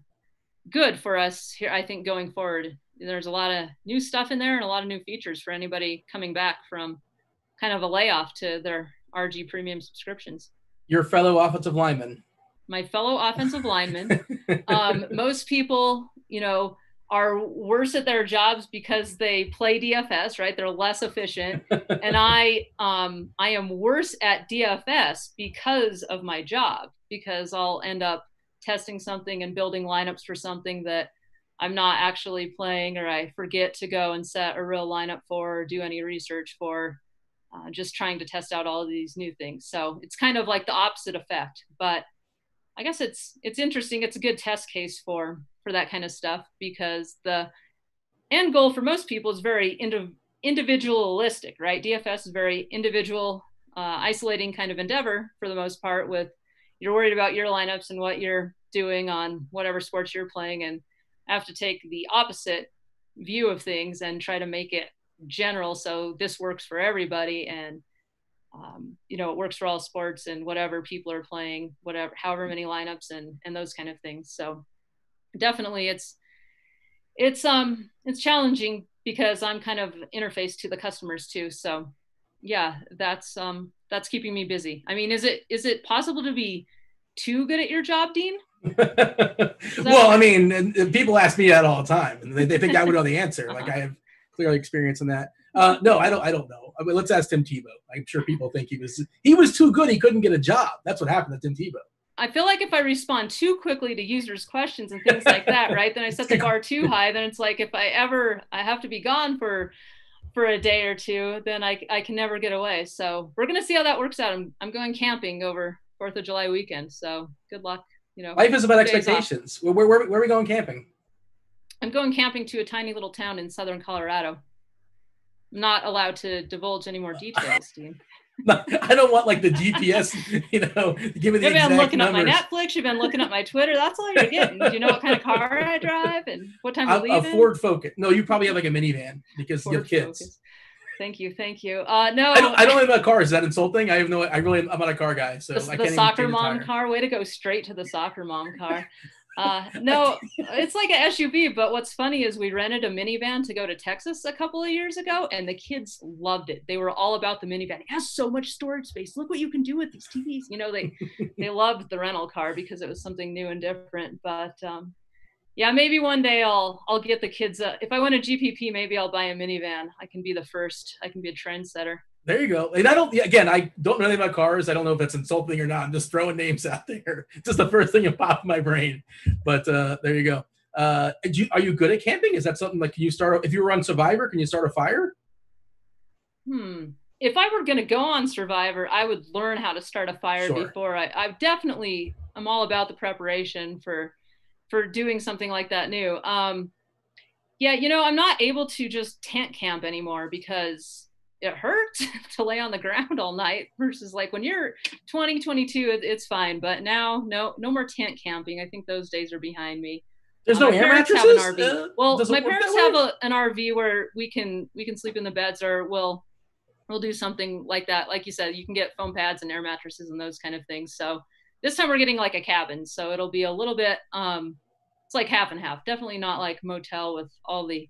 good for us here, I think, going forward. There's a lot of new stuff in there and a lot of new features for anybody coming back from kind of a layoff to their RG premium subscriptions. Your fellow offensive lineman. My fellow offensive lineman. Most people, are worse at their jobs because they play DFS, right? They're less efficient. And I am worse at DFS because of my job, because I'll end up testing something and building lineups for something that I'm not actually playing, or I forget to go and set a real lineup for, or do any research for, just trying to test out all of these new things. So it's kind of like the opposite effect, but I guess it's interesting. It's a good test case for that kind of stuff, because the end goal for most people is very individualistic, right? DFS is very individual, isolating kind of endeavor for the most part, with you're worried about your lineups and what you're doing on whatever sports you're playing, and have to take the opposite view of things and try to make it general. So this works for everybody, and it works for all sports and whatever people are playing, however many lineups and those kind of things. So definitely it's challenging, because I'm kind of interfaced to the customers too. So yeah, that's keeping me busy. I mean, is it possible to be too good at your job, Dean? Well, I mean, people ask me that all the time, and they think I would know the answer. Like, I have clearly experience in that. No, I don't know. I mean, let's ask Tim Tebow. I'm sure people think he was too good. He couldn't get a job. That's what happened to Tim Tebow. I feel like if I respond too quickly to users' questions and things like that, right, then I set the bar too high. Then it's like, if I have to be gone for a day or two, then I can never get away. So we're gonna see how that works out. I'm going camping over 4th of July weekend. So good luck. Life is about expectations. Where are we going camping? I'm going camping to a tiny little town in southern Colorado. I'm not allowed to divulge any more details, Dean. I don't want like the GPS, give me the exact numbers. You've been looking up my Netflix. You've been looking up my Twitter. That's all you're getting. Do you know what kind of car I drive and what time we're leaving? A Ford Focus. No, you probably have like a minivan because you have kids. Focus. Thank you. No, I don't have a car. Is that insulting? I'm not a car guy. So I can't. The soccer mom car. Way to go straight to the soccer mom car. No, it's like an SUV, but what's funny is we rented a minivan to go to Texas a couple of years ago, and the kids loved it. They were all about the minivan. It has so much storage space. Look what you can do with these TVs. They loved the rental car because it was something new and different. But yeah, maybe one day I'll get the kids. If I win a GPP, maybe I'll buy a minivan. I can be the first. I can be a trendsetter. There you go. And I don't know anything about cars. I don't know if that's insulting or not. I'm just throwing names out there. It's just the first thing that popped in my brain. But there you go. Are you good at camping? Is that something like, can you start, if you were on Survivor, can you start a fire? If I were going to go on Survivor, I would learn how to start a fire before I'm all about the preparation for doing something like that new. Yeah, I'm not able to just tent camp anymore because it hurts to lay on the ground all night, versus like when you're 20, 22, it's fine. But now, no more tent camping. I think those days are behind me. There's no air mattresses? Have an RV. Well, my parents have an RV where we can sleep in the beds, or we'll do something like that. Like you said, you can get foam pads and air mattresses and those kind of things. So this time we're getting like a cabin. So it'll be a little bit, it's like half and half. Definitely not like motel with all the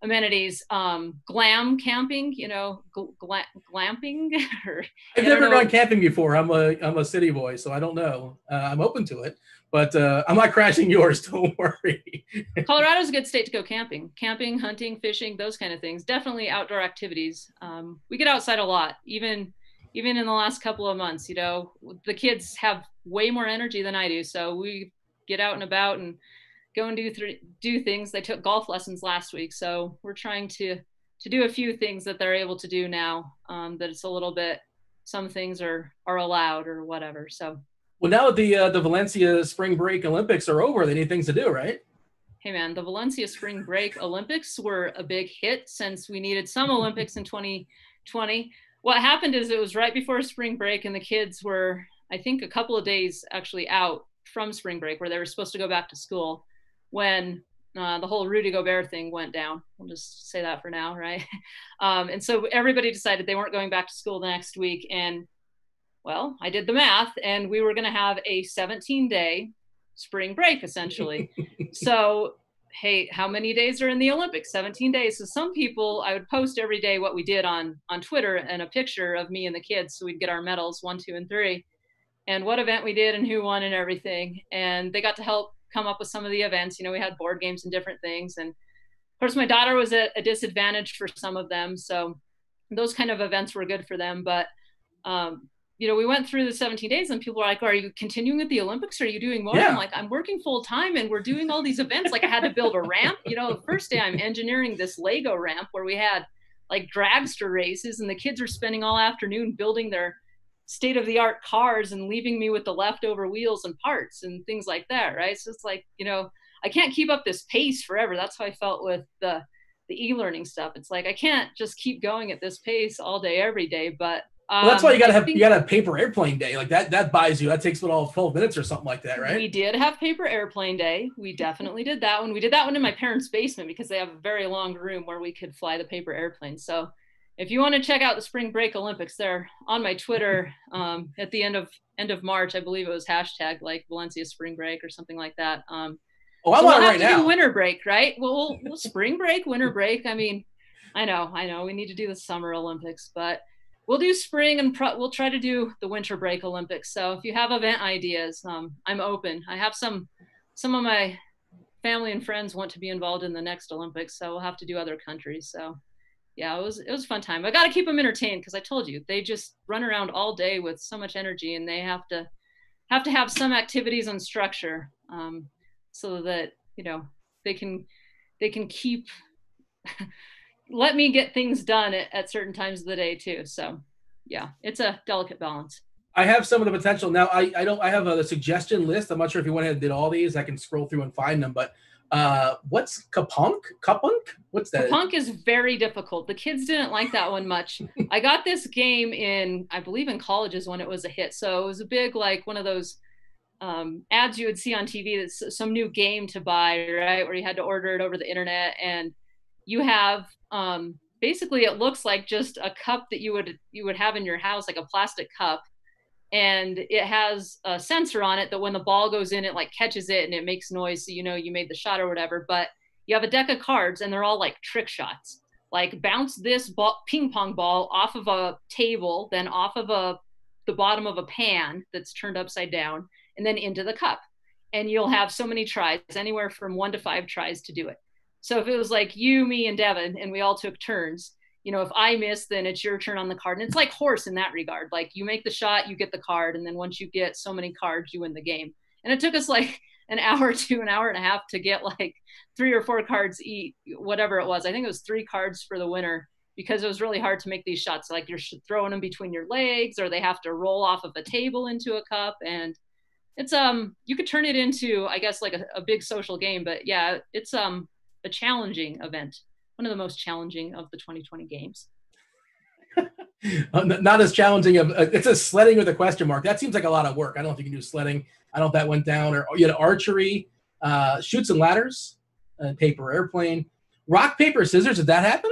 amenities. Glam camping, you know, glamping. Or, I've never gone camping before. I'm a city boy, so I don't know. I'm open to it, but I'm not crashing yours. Don't worry. Colorado's a good state to go camping. Camping, hunting, fishing, those kind of things. Definitely outdoor activities. We get outside a lot, even in the last couple of months. You know, the kids have way more energy than I do, so we get out and about and go and do things. They took golf lessons last week, so we're trying to do a few things that they're able to do now. That it's a little bit, some things are allowed or whatever. So. Well, now that the Valencia Spring Break Olympics are over, they need things to do, right? Hey man, the Valencia Spring Break Olympics were a big hit since we needed some Olympics in 2020. What happened is it was right before spring break, and the kids were, I think, a couple of days actually out from spring break where they were supposed to go back to school when the whole Rudy Gobert thing went down. We'll just say that for now, right? And so everybody decided they weren't going back to school the next week. And well, I did the math, and we were going to have a 17-day spring break, essentially. So, hey, how many days are in the Olympics? 17 days. So some people, I would post every day what we did on Twitter and a picture of me and the kids so we'd get our medals 1, 2, and 3, and what event we did and who won and everything. And they got to help come up with some of the events. You know, we had board games and different things. And of course, my daughter was at a disadvantage for some of them. So those kind of events were good for them. But, you know, we went through the 17 days and people were like, are you continuing with the Olympics? Or are you doing more? Yeah. I'm like, I'm working full time and we're doing all these events. Like I had to build a ramp. You know, the first day I'm engineering this Lego ramp where we had like dragster races and the kids are spending all afternoon building their state-of-the-art cars and leaving me with the leftover wheels and parts and things like that, right? So it's like, you know, I can't keep up this pace forever. That's how I felt with the e-learning stuff. It's like I can't just keep going at this pace all day, every day. But well, that's why you gotta have paper airplane day. Like that buys you. That takes 12 minutes or something like that, right? We did have paper airplane day. We definitely did that one. We did that one in my parents' basement because they have a very long room where we could fly the paper airplane. So if you want to check out the Spring Break Olympics, they're on my Twitter at the end of March. I believe it was hashtag like Valencia Spring Break or something like that. I'm on it right now. Do winter break, right? Well, we'll spring break, winter break. I mean, I know. We need to do the Summer Olympics, but we'll do spring and we'll try to do the Winter Break Olympics. So if you have event ideas, I'm open. I have some of my family and friends want to be involved in the next Olympics, so we'll have to do other countries. So yeah, it was a fun time. I got to keep them entertained because I told you they just run around all day with so much energy, and they have to have some activities and structure so that, you know, they can keep let me get things done at certain times of the day too. So yeah, it's a delicate balance. I have some of the potential now. I have a suggestion list. I'm not sure if you went ahead and did all these. I can scroll through and find them, but what's Kapunk? What's that? Kapunk is very difficult. The kids didn't like that one much. I got this game I believe in colleges when it was a hit. So it was a big, like one of those ads you would see on TV that's some new game to buy, right? Where you had to order it over the internet, and you have basically it looks like just a cup that you would have in your house, like a plastic cup. And it has a sensor on it that when the ball goes in, it like catches it and it makes noise. So, you know, you made the shot or whatever, but you have a deck of cards and they're all like trick shots, like bounce this ping pong ball off of a table, then off of the bottom of a pan that's turned upside down and then into the cup. And you'll have so many tries, anywhere from 1 to 5 tries to do it. So if it was like you, me, and Devin, and we all took turns, you know, if I miss, then it's your turn on the card. And it's like horse in that regard. Like you make the shot, you get the card. And then once you get so many cards, you win the game. And it took us like an hour to an hour and a half to get like 3 or 4 cards each, whatever it was. I think it was 3 cards for the winner because it was really hard to make these shots. Like you're throwing them between your legs, or they have to roll off of a table into a cup. And it's, you could turn it into, I guess, like a big social game. But yeah, it's a challenging event. One of the most challenging of the 2020 games. Not as challenging. It's a sledding with a question mark. That seems like a lot of work. I don't know if you can do sledding. I don't know if that went down. Or you had archery, chutes and ladders, paper airplane, rock, paper, scissors. Did that happen?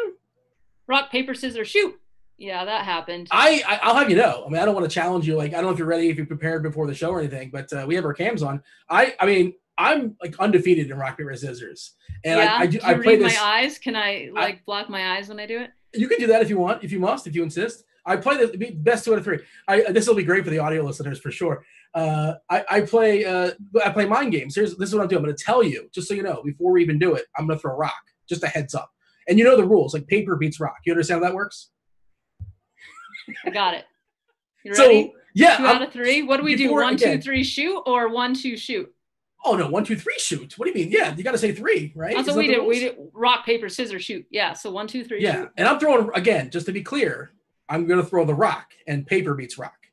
Rock, paper, scissors, shoot. Yeah, that happened. I'll have you know. I mean, I don't want to challenge you. Like, I don't know if you're ready, if you're prepared before the show or anything, but we have our cams on. I mean, I'm like undefeated in rock, paper, scissors. And Yeah. do you I play read this. my eyes? Can I like block my eyes when I do it? You can do that if you want, if you must, if you insist. I play the best 2 out of 3. This will be great for the audio listeners for sure. I play mind games. This is what I'm doing. I'm going to tell you, just so you know, before we even do it, I'm going to throw a rock. Just a heads up. And you know the rules, like paper beats rock. You understand how that works? I got it. You ready? So, yeah. 2 out of 3. What do we do? 1, again, 2, 3, shoot, or 1, 2, shoot? Oh no, 1, 2, 3, shoot. What do you mean? Yeah, you got to say 3, right? That's what we did. We did rock, paper, scissors, shoot. Yeah, so 1, 2, 3, yeah. shoot. And I'm throwing, again, just to be clear, I'm going to throw the rock, and paper beats rock.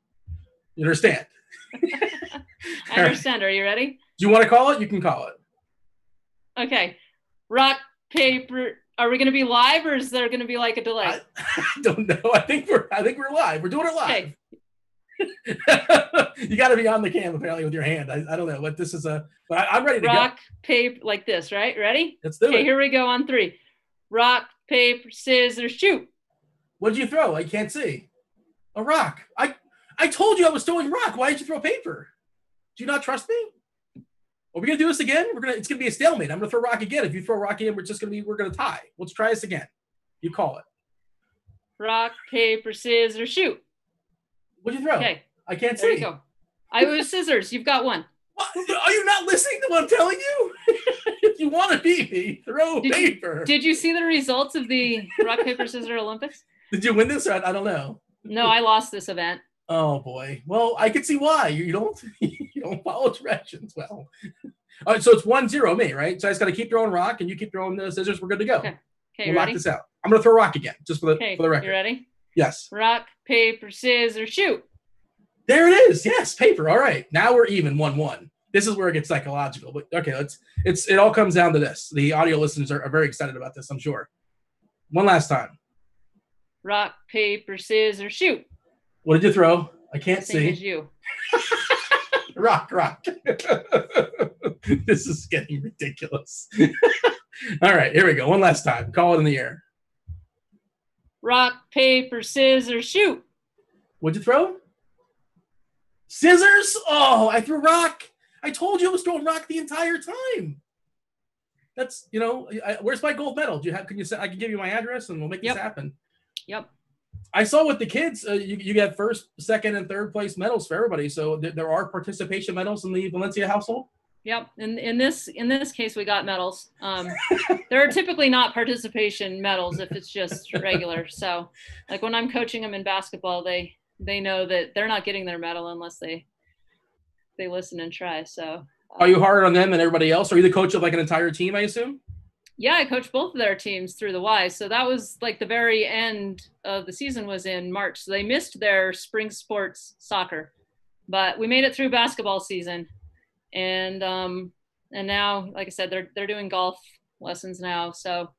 You understand? I understand. Are you ready? Do you want to call it? You can call it. Okay. Rock, paper. Are we going to be live, or is there going to be like a delay? I don't know. I think we're live. We're doing it live. Okay. You got to be on the cam apparently with your hand. I don't know what this is. But I'm ready to go. Rock, paper, like this, right? Ready? Let's do it. Okay, here we go on 3. Rock, paper, scissors, shoot. What did you throw? I can't see. A rock. I told you I was throwing rock. Why did you throw paper? Do you not trust me? Are we gonna do this again? It's gonna be a stalemate. I'm gonna throw rock again. If you throw rock again, we're gonna tie. Let's try this again. You call it. Rock, paper, scissors, shoot. What'd you throw? Okay. I can't see. There you go. I was scissors. You've got 1. What? Are you not listening to what I'm telling you? If you want to beat me, throw paper. Did you see the results of the rock, paper, scissors Olympics? Did you win this? Or I don't know. No, I lost this event. Oh boy. Well, I can see why. You don't follow directions well. All right, so it's 1-0 me, right? So I just got to keep throwing rock, and you keep throwing the scissors. We're good to go. Okay. We'll lock this out. I'm gonna throw rock again, just for the record. You ready? Yes. Rock, paper, scissors, shoot. There it is. Yes, paper. All right. Now we're even 1-1. This is where it gets psychological. But okay, it all comes down to this. The audio listeners are very excited about this, I'm sure. One last time. Rock, paper, scissors, shoot. What did you throw? I can't Same see. as you. Rock. This is getting ridiculous. All right, here we go. One last time. Call it in the air. Rock, paper, scissors, shoot. What'd you throw? Scissors? Oh, I threw rock. I told you I was throwing rock the entire time. That's, where's my gold medal? I can give you my address and we'll make this happen. Yep. I saw with the kids, you get first, second, and third place medals for everybody. So there are participation medals in the Valencia household. Yep. In this case, we got medals. There are typically not participation medals if it's just regular. So, like when I'm coaching them in basketball, they know that they're not getting their medal unless they listen and try. So, are you hard on them and everybody else? Are you the coach of like an entire team, I assume? Yeah, I coached both of their teams through the Y. So that was like the very end of the season was in March. So they missed their spring sports soccer, but we made it through basketball season. And now, like I said, they're doing golf lessons now. So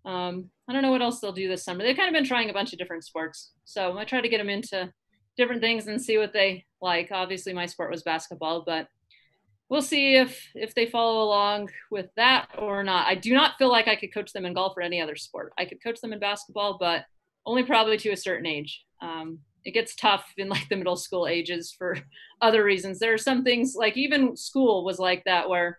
I don't know what else they'll do this summer. They've kind of been trying a bunch of different sports. So I try to get them into different things and see what they like. Obviously, my sport was basketball, but we'll see if they follow along with that or not. I do not feel like I could coach them in golf or any other sport. I could coach them in basketball, but only probably to a certain age. It gets tough in like the middle school ages for other reasons. There are some things like even school was like that where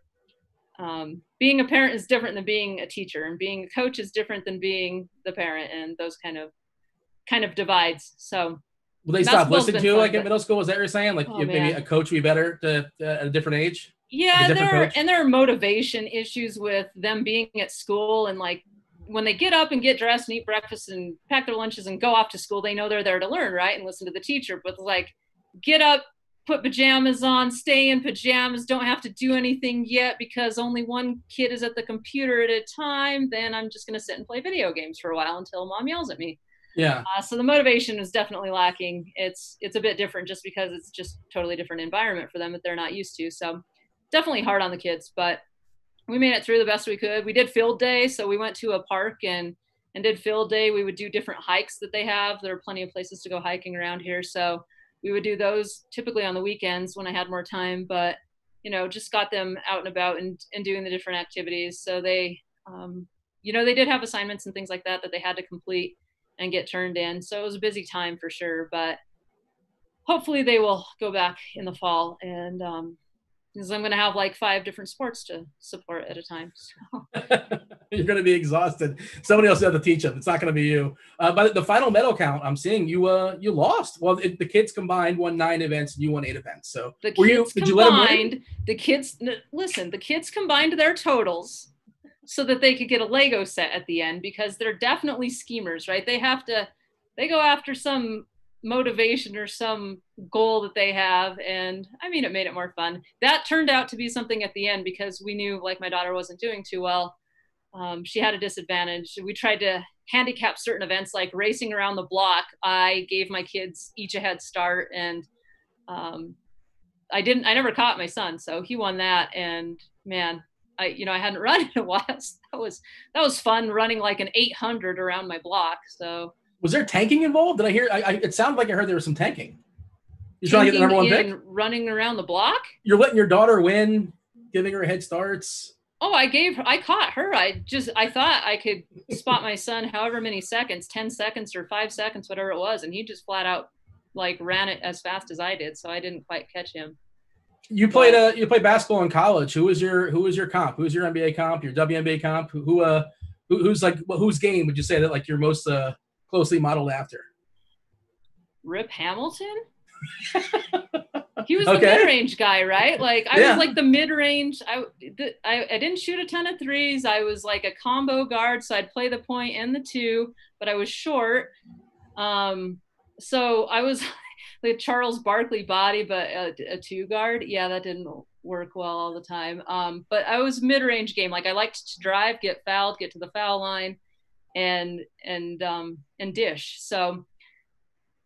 being a parent is different than being a teacher, and being a coach is different than being the parent, and those kind of divides. So will they stop listening to you like in middle school? Is that what you're saying? Like maybe a coach would be better at a different age? Yeah, there are motivation issues with them being at school, and like when they get up and get dressed and eat breakfast and pack their lunches and go off to school, they know they're there to learn, right? And listen to the teacher. But like, get up, put pajamas on, stay in pajamas, don't have to do anything yet because only one kid is at the computer at a time. Then I'm just going to sit and play video games for a while until mom yells at me. Yeah. So the motivation is definitely lacking. It's a bit different just because it's just totally different environment for them that they're not used to. So definitely hard on the kids, but we made it through the best we could. We did field day. So we went to a park and did field day. We would do different hikes that they have. There are plenty of places to go hiking around here. So we would do those typically on the weekends when I had more time, but just got them out and about and doing the different activities. So they, they did have assignments and things like that they had to complete and get turned in. So it was a busy time for sure, but hopefully they will go back in the fall and because I'm going to have like 5 different sports to support at a time. So. You're going to be exhausted. Somebody else has to teach them. It's not going to be you. But the final medal count, I'm seeing you lost. Well, the kids combined won 9 events and you won 8 events. So the kids combined, the kids combined their totals so that they could get a Lego set at the end, because they're definitely schemers, right? They go after some motivation or some goal that they have. And I mean, it made it more fun. That turned out to be something at the end, because we knew like my daughter wasn't doing too well. She had a disadvantage. We tried to handicap certain events like racing around the block. I gave my kids each a head start, and I never caught my son, so he won that. And man, I hadn't run in a while. So that was fun, running like an 800 around my block. So was there tanking involved? Did I hear? It sounded like I heard there was some tanking. You're trying to get the number 1 pick? Running around the block? You're letting your daughter win, giving her head starts. Oh, I caught her. I thought I could spot my son however many seconds, 10 seconds or 5 seconds, whatever it was. And he just flat out like ran it as fast as I did. So I didn't quite catch him. You played basketball in college. Who was your comp? Who's your NBA comp? Your WNBA comp? Whose game would you say that like you're most closely modeled after? Rip Hamilton. He was the mid-range guy, right? Like I was like the mid-range. I didn't shoot a ton of threes. I was like a combo guard, so I'd play the point and the 2, but I was short. So I was like Charles Barkley body, but a 2 guard. Yeah, that didn't work well all the time. But I was mid-range game. Like I liked to drive, get fouled, get to the foul line, and dish. So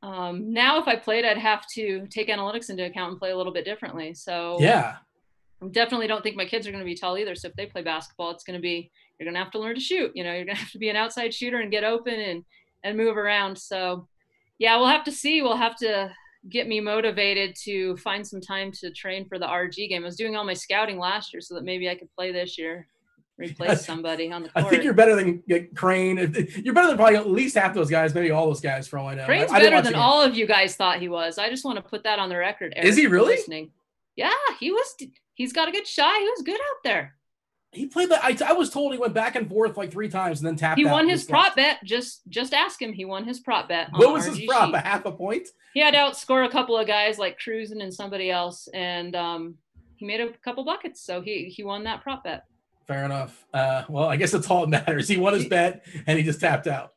now if I played, I'd have to take analytics into account and play a little bit differently. So yeah, I definitely don't think my kids are going to be tall either. So if they play basketball, it's going to be, you're going to have to learn to shoot. You're going to have to be an outside shooter and get open and move around. So yeah, we'll have to see. We'll have to get me motivated to find some time to train for the RG game. I was doing all my scouting last year so that maybe I could play this year, replace somebody on the court. I think you're better than Crane. You're better than probably at least half those guys, maybe all those guys for all I know. Crane's better than all of you guys thought he was. I just want to put that on the record. Eric, is he really? Listening. Yeah, he's got a good shot. He was good out there. He played I was told he went back and forth like 3 times and then tapped out. He won his prop bet. Just ask him. He won his prop bet. What was his prop? A half a point? He had to outscore a couple of guys like Cruisen and somebody else, and he made a couple buckets, so he won that prop bet. Fair enough. Well, I guess that's all that matters. He won his bet and he just tapped out.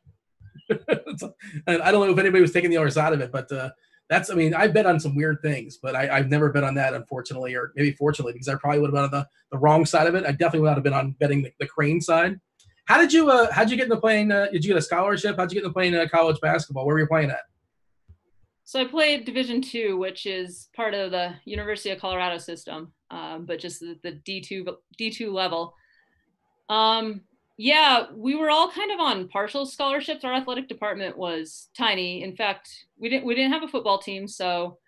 And I don't know if anybody was taking the R's out of it, but I bet on some weird things, but I've never bet on that, unfortunately, or maybe fortunately, because I probably would have been on the wrong side of it. I definitely would not have been on betting the Crane side. How'd you get into playing? Did you get a scholarship? How'd you get into playing college basketball? Where were you playing at? So I played Division II, which is part of the University of Colorado system, but just the D2 level. Yeah, we were all kind of on partial scholarships. Our athletic department was tiny. In fact, we didn't have a football team, so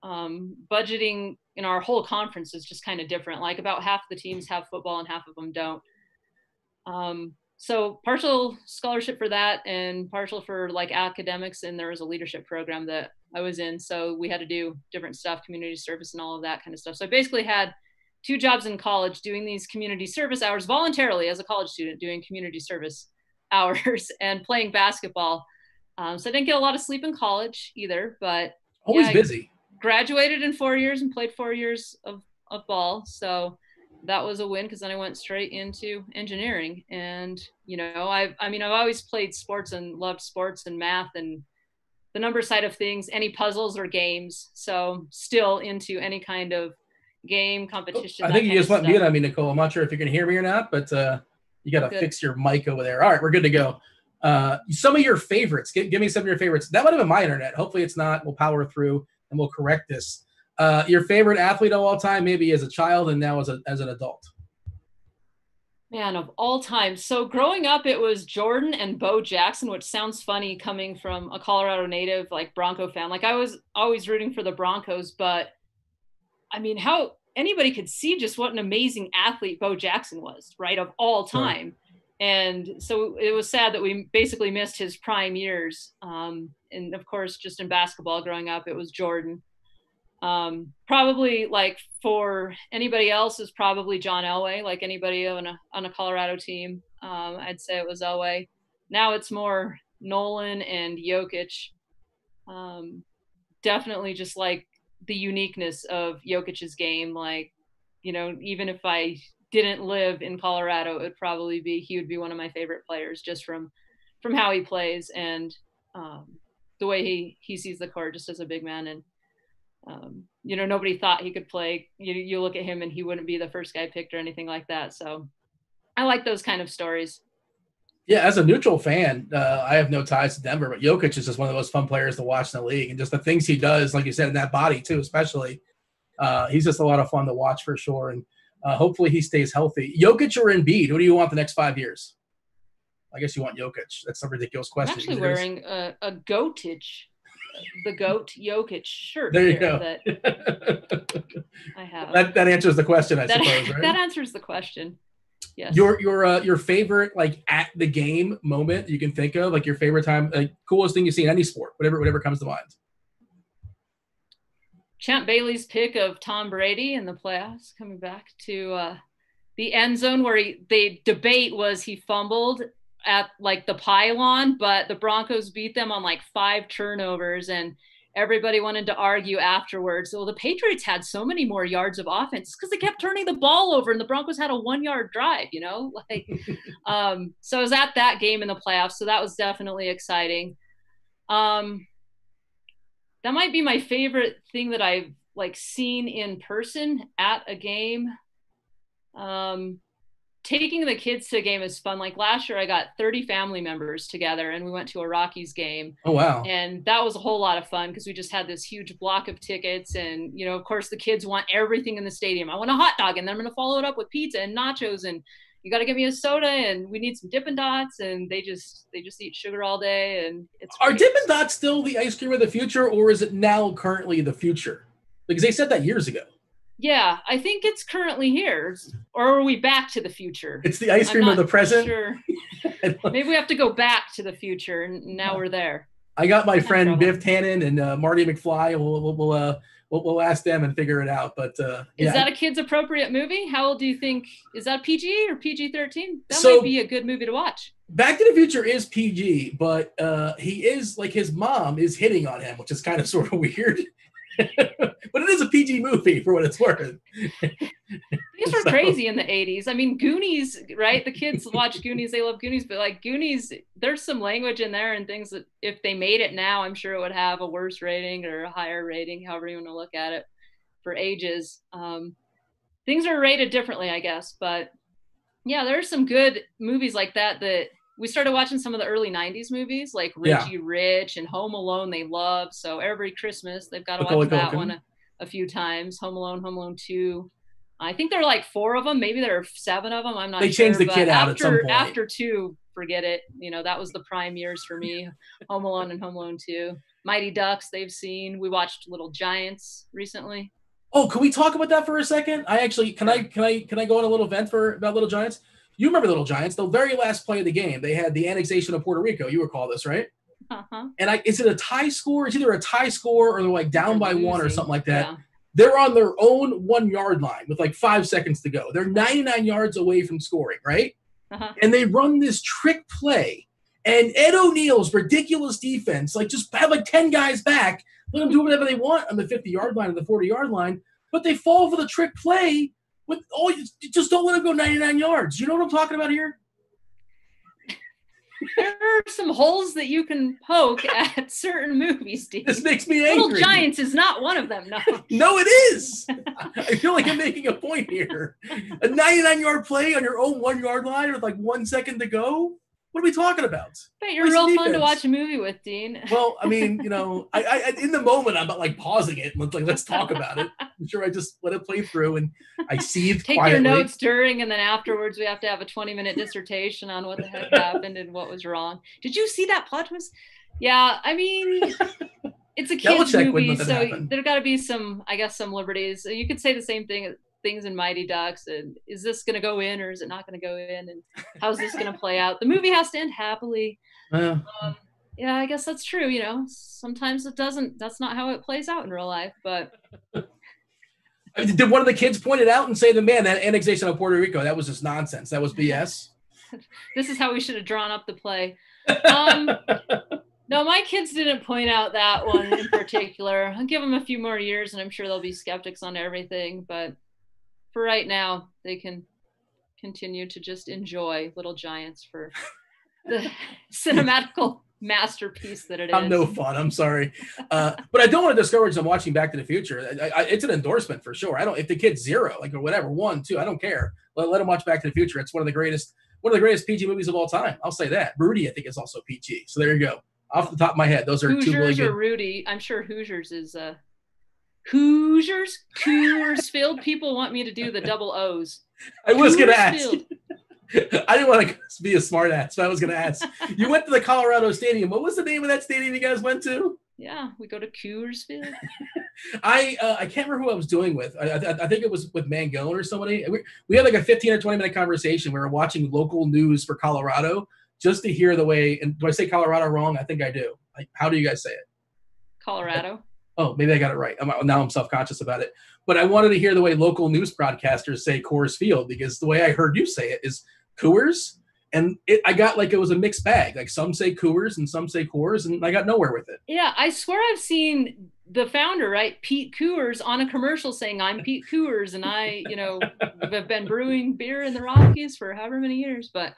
budgeting in our whole conference is just kind of different. Like about half the teams have football and half of them don't. So partial scholarship for that and partial for like academics, and there was a leadership program that I was in, so we had to do different stuff, community service and all of that kind of stuff. So I basically had 2 jobs in college doing these community service hours voluntarily as a college student, doing community service hours and playing basketball. So I didn't get a lot of sleep in college either, but always busy. Graduated in 4 years and played 4 years of ball. So that was a win, because then I went straight into engineering. And, I've always played sports and loved sports and math and the number side of things, any puzzles or games. So still into any kind of game competition. I think you just went mute on me, Nicole. I'm not sure if you can hear me or not, but you got to fix your mic over there. All right, we're good to go. Some of your favorites. Give me some of your favorites. That might have been my internet. Hopefully it's not. We'll power through and we'll correct this. Your favorite athlete of all time, maybe as a child and now as an adult. Man, of all time. So growing up, it was Jordan and Bo Jackson, which sounds funny coming from a Colorado native, like Bronco fan. Like I was always rooting for the Broncos, but I mean, how anybody could see just what an amazing athlete Bo Jackson was, right, of all time. Sure. And so it was sad that we basically missed his prime years. And of course, just in basketball growing up, it was Jordan. Probably like for anybody else is probably John Elway, like anybody on a Colorado team. I'd say it was Elway. Now it's more Nolan and Jokic. Definitely just like the uniqueness of Jokic's game. Like, even if I didn't live in Colorado, he would be one of my favorite players just from how he plays and the way he sees the court just as a big man. And nobody thought he could play. You look at him and he wouldn't be the first guy picked or anything like that. So I like those kind of stories. Yeah, as a neutral fan, I have no ties to Denver, but Jokic is just one of the most fun players to watch in the league. And just the things he does, like you said, in that body too, especially, he's just a lot of fun to watch for sure. And hopefully he stays healthy. Jokic or Embiid, who do you want the next 5 years? I guess you want Jokic. That's a ridiculous question. I'm actually wearing a Goatich, the Goat Jokic shirt. There you go. That I have. That answers the question, I suppose, right? That answers the question. Yes. Your favorite like at the game moment you can think of, like your favorite time, like coolest thing you see in any sport, whatever comes to mind. Champ Bailey's pick of Tom Brady in the playoffs, coming back to the end zone where the debate was he fumbled at like the pylon, but the Broncos beat them on like 5 turnovers and everybody wanted to argue afterwards. Well, the Patriots had so many more yards of offense because they kept turning the ball over and the Broncos had a 1-yard drive, like, so I was at that game in the playoffs. So that was definitely exciting. That might be my favorite thing that I've like seen in person at a game. Taking the kids to a game is fun. Like last year I got 30 family members together and we went to a Rockies game. Oh, wow. And that was a whole lot of fun because we just had this huge block of tickets. And, of course the kids want everything in the stadium. I want a hot dog and then I'm going to follow it up with pizza and nachos and you got to give me a soda and we need some Dippin' Dots. And they just eat sugar all day. And Are Dippin' Dots still the ice cream of the future or is it now currently the future? Because they said that years ago. Yeah, I think it's currently here. Or are we back to the future? It's the ice cream of the present? Sure. Maybe we have to go back to the future, and now we're there. I got my friend Biff Tannen and Marty McFly. We'll ask them and figure it out. But is that a kids appropriate movie? How old do you think? Is that PG or PG-13? That might be a good movie to watch. Back to the Future is PG, but he is like his mom is hitting on him, which is kind of sort of weird. But it is a PG movie for what it's worth. These were crazy in the 80s. I mean, Goonies, right? The kids watch Goonies, they love Goonies, but like Goonies, there's some language in there and things that if they made it now, I'm sure it would have a worse rating or a higher rating, however you want to look at it for ages. Things are rated differently, I guess. But yeah, there's some good movies like that we started watching some of the early 90s movies like Richie Rich and Home Alone they love. So every Christmas they've got to watch that one a few times. Home Alone 2. I think there are like 4 of them. Maybe there are 7 of them. I'm not sure. They changed the kid out at some point. After 2, forget it. That was the prime years for me. Home Alone and Home Alone 2. Mighty Ducks they've seen. We watched Little Giants recently. Oh, can we talk about that for a second? I actually can I go on a little vent about Little Giants? You remember Little Giants, the very last play of the game, they had the annexation of Puerto Rico. You recall this, right? Uh-huh. And is it a tie score? It's either a tie score or they're like down by 1 or something like that. Yeah. They're on their own 1-yard line with like 5 seconds to go. They're 99 yards away from scoring, right? Uh-huh. And they run this trick play. And Ed O'Neill's ridiculous defense, like just have like 10 guys back, let them do whatever they want on the 50-yard line or the 40-yard line, but they fall for the trick play. Just don't let him go 99 yards. You know what I'm talking about here? There are some holes that you can poke at certain movies, Steve. This makes me angry. Little Giants is not one of them, no. No, it is. I feel like I'm making a point here. A 99-yard play on your own 1-yard line with like 1 second to go? What are we talking about? But you're real fun to watch a movie with, Dean. Well, I mean, I in the moment I'm not like pausing it and let's talk about it. I'm sure I just let it play through and I seethe Take quietly. Your notes during and then afterwards we have to have a 20-minute dissertation on what the heck happened and what was wrong. Did you see that plot twist? Yeah, I mean, it's a kids movie, so there got to be some liberties. You could say the same things in Mighty Ducks, and is this going to go in or is it not going to go in, and how's this going to play out? The movie has to end happily. Yeah, I guess that's true. Sometimes it doesn't, that's not how it plays out in real life, but Did one of the kids point it out and say, man, that annexation of Puerto Rico, that was just nonsense. That was BS. This is how we should have drawn up the play. No, my kids didn't point out that one in particular. I'll give them a few more years and I'm sure they'll be skeptics on everything. But for right now, they can continue to just enjoy Little Giants for the cinematical masterpiece that it is. I'm no fun. I'm sorry. But I don't want to discourage them watching Back to the Future. It's an endorsement for sure. If the kid's 0, like, or whatever, 1, 2, I don't care. Let them watch Back to the Future. It's one of the greatest PG movies of all time. I'll say that. Rudy, I think, is also PG. So there you go. Off the top of my head, those are Hoosiers 2 really good. Or Rudy. I'm sure Hoosiers is Hoosiers, Coorsfield. People want me to do the double O's. I was going to ask. I didn't want to be a smart ass, but I was going to ask. You went to the Colorado Stadium. What was the name of that stadium you guys went to? Yeah, we go to Coorsfield. I can't remember who I was doing with. I think it was with Mangone or somebody. We had like a 15 or 20-minute conversation. We were watching local news for Colorado just to hear the way. And do I say Colorado wrong? I think I do. Like, how do you guys say it? Colorado. Oh, maybe I got it right. Now I'm self-conscious about it. But I wanted to hear the way local news broadcasters say Coors Field, because the way I heard you say it is Coors. And I got like it was a mixed bag. Like some say Coors and some say Coors, and I got nowhere with it. Yeah, I swear I've seen the founder, right, Pete Coors, on a commercial saying, "I'm Pete Coors, and I, have been brewing beer in the Rockies for however many years." But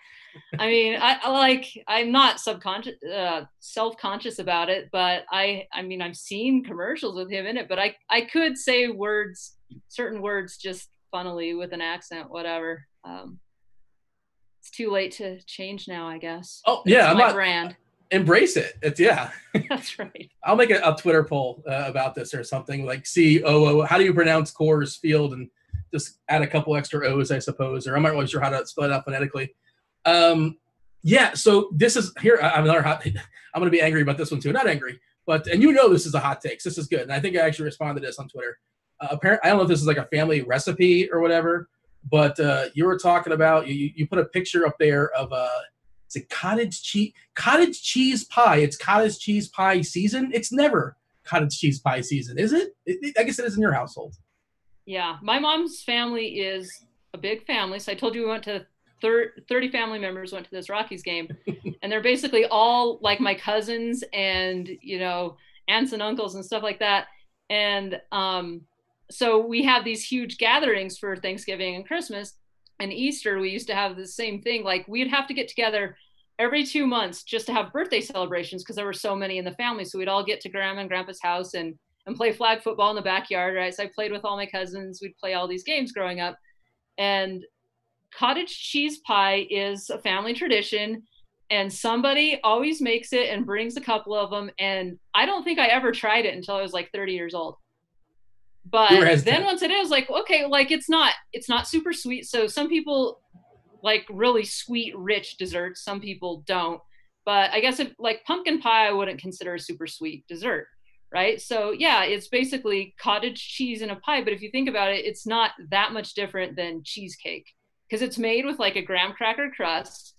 I mean, I'm not self-conscious about it, but I mean, I've seen commercials with him in it, but I could say certain words just funnily with an accent, whatever. It's too late to change now, I guess. Oh yeah, I'm not brand. Embrace it. It's That's right. I'll make a Twitter poll about this or something like COO. How do you pronounce Coors Field? And just add a couple extra O's, I suppose, or I'm not really sure how to spell it out phonetically. Yeah. So this is here. I'm another hot. I'm going to be angry about this one too. Not angry, but and this is a hot take. So this is good, and I think I actually responded to this on Twitter. Apparently, I don't know if this is like a family recipe or whatever, but you were talking about you put a picture up there of it's a cottage cheese pie. It's cottage cheese pie season. It's never cottage cheese pie season, is it? I guess it is in your household. Yeah, my mom's family is a big family. So I told you we went to 30 family members went to this Rockies game, and they're basically all like my cousins and aunts and uncles and stuff like that. And so we have these huge gatherings for Thanksgiving and Christmas and Easter. We used to have the same thing. Like we'd have to get together every 2 months just to have birthday celebrations because there were so many in the family. So we'd all get to Grandma and Grandpa's house and play flag football in the backyard, right? So I played with all my cousins. We'd play all these games growing up. And cottage cheese pie is a family tradition, and somebody always makes it and brings a couple of them. And I don't think I ever tried it until I was like 30 years old. But then once it is like, okay, like it's not super sweet. So some people like really sweet, rich desserts. Some people don't. But I guess if like pumpkin pie, I wouldn't consider a super sweet dessert, right? So yeah, it's basically cottage cheese in a pie. But if you think about it, it's not that much different than cheesecake because it's made with like a graham cracker crust.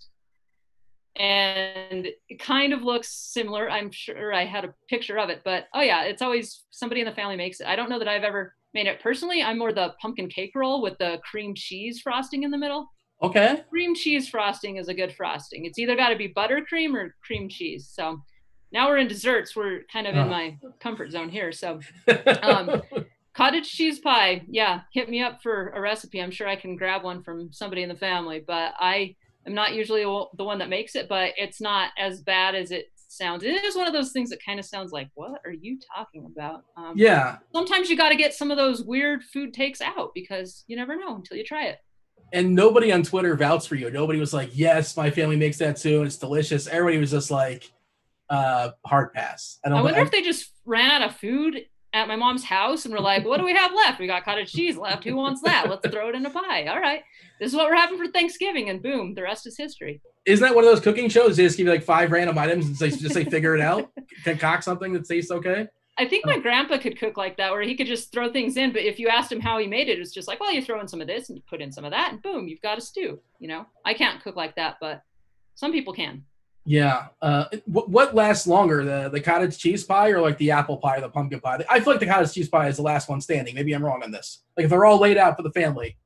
And it kind of looks similar. I'm sure I had a picture of it, but oh yeah, it's always somebody in the family makes it. I don't know that I've ever made it personally. I'm more the pumpkin cake roll with the cream cheese frosting in the middle. Okay. Cream cheese frosting is a good frosting. It's either got to be buttercream or cream cheese. So now we're in desserts. We're kind of in my comfort zone here. So cottage cheese pie. Yeah. Hit me up for a recipe. I'm sure I can grab one from somebody in the family, but I'm not usually the one that makes it, but it's not as bad as it sounds. It is one of those things that kind of sounds like, what are you talking about? Yeah. Sometimes you got to get some of those weird food takes out because you never know until you try it. And nobody on Twitter vouched for you. Nobody was like, yes, my family makes that too, and it's delicious. Everybody was just like, hard pass. I wonder if they just ran out of food at my mom's house and were like, what do we have left? We got cottage cheese left. Who wants that? Let's throw it in a pie. All right. This is what we're having for Thanksgiving. And boom, the rest is history. Isn't that one of those cooking shows? They just give you like 5 random items and say figure it out, concoct something that tastes okay. I think my grandpa could cook like that, where he could just throw things in. But if you asked him how he made it, it's just like, well, you throw in some of this and you put in some of that and boom, you've got a stew. I can't cook like that, but some people can. Yeah. What lasts longer, the cottage cheese pie or like the apple pie or the pumpkin pie? I feel like the cottage cheese pie is the last one standing. Maybe I'm wrong on this. Like if they're all laid out for the family.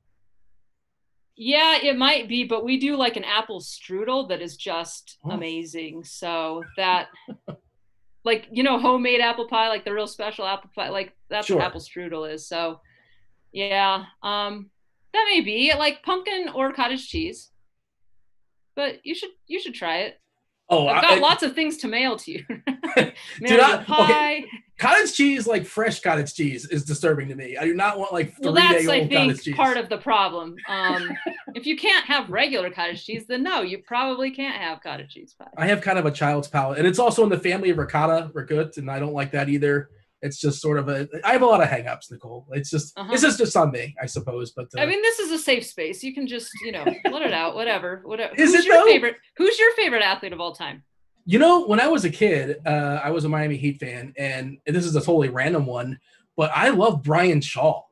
Yeah, it might be, but we do like an apple strudel that is just Oh, amazing. So that, like, homemade apple pie, like the real special apple pie, like that's what sure. apple strudel is. So yeah, that may be like pumpkin or cottage cheese, but you should try it. Oh, I've got lots of things to mail to you. do Mail you a not. Okay, pie. cottage cheese, like fresh cottage cheese, is disturbing to me. I do not want like Well, 3 day that's, I old cottage think, part cheese. of the problem. If you can't have regular cottage cheese, then no, you probably can't have cottage cheese pie. I have kind of a child's palate, and it's also in the family of ricotta, ricotta, and I don't like that either. It's just sort of a. I have a lot of hangups, Nicole. This is just on me, I suppose. But I mean, this is a safe space. You can just, let it out, whatever. is Who's it your though? favorite? Who's your favorite athlete of all time? When I was a kid, I was a Miami Heat fan, and this is a totally random one, but I love Brian Shaw.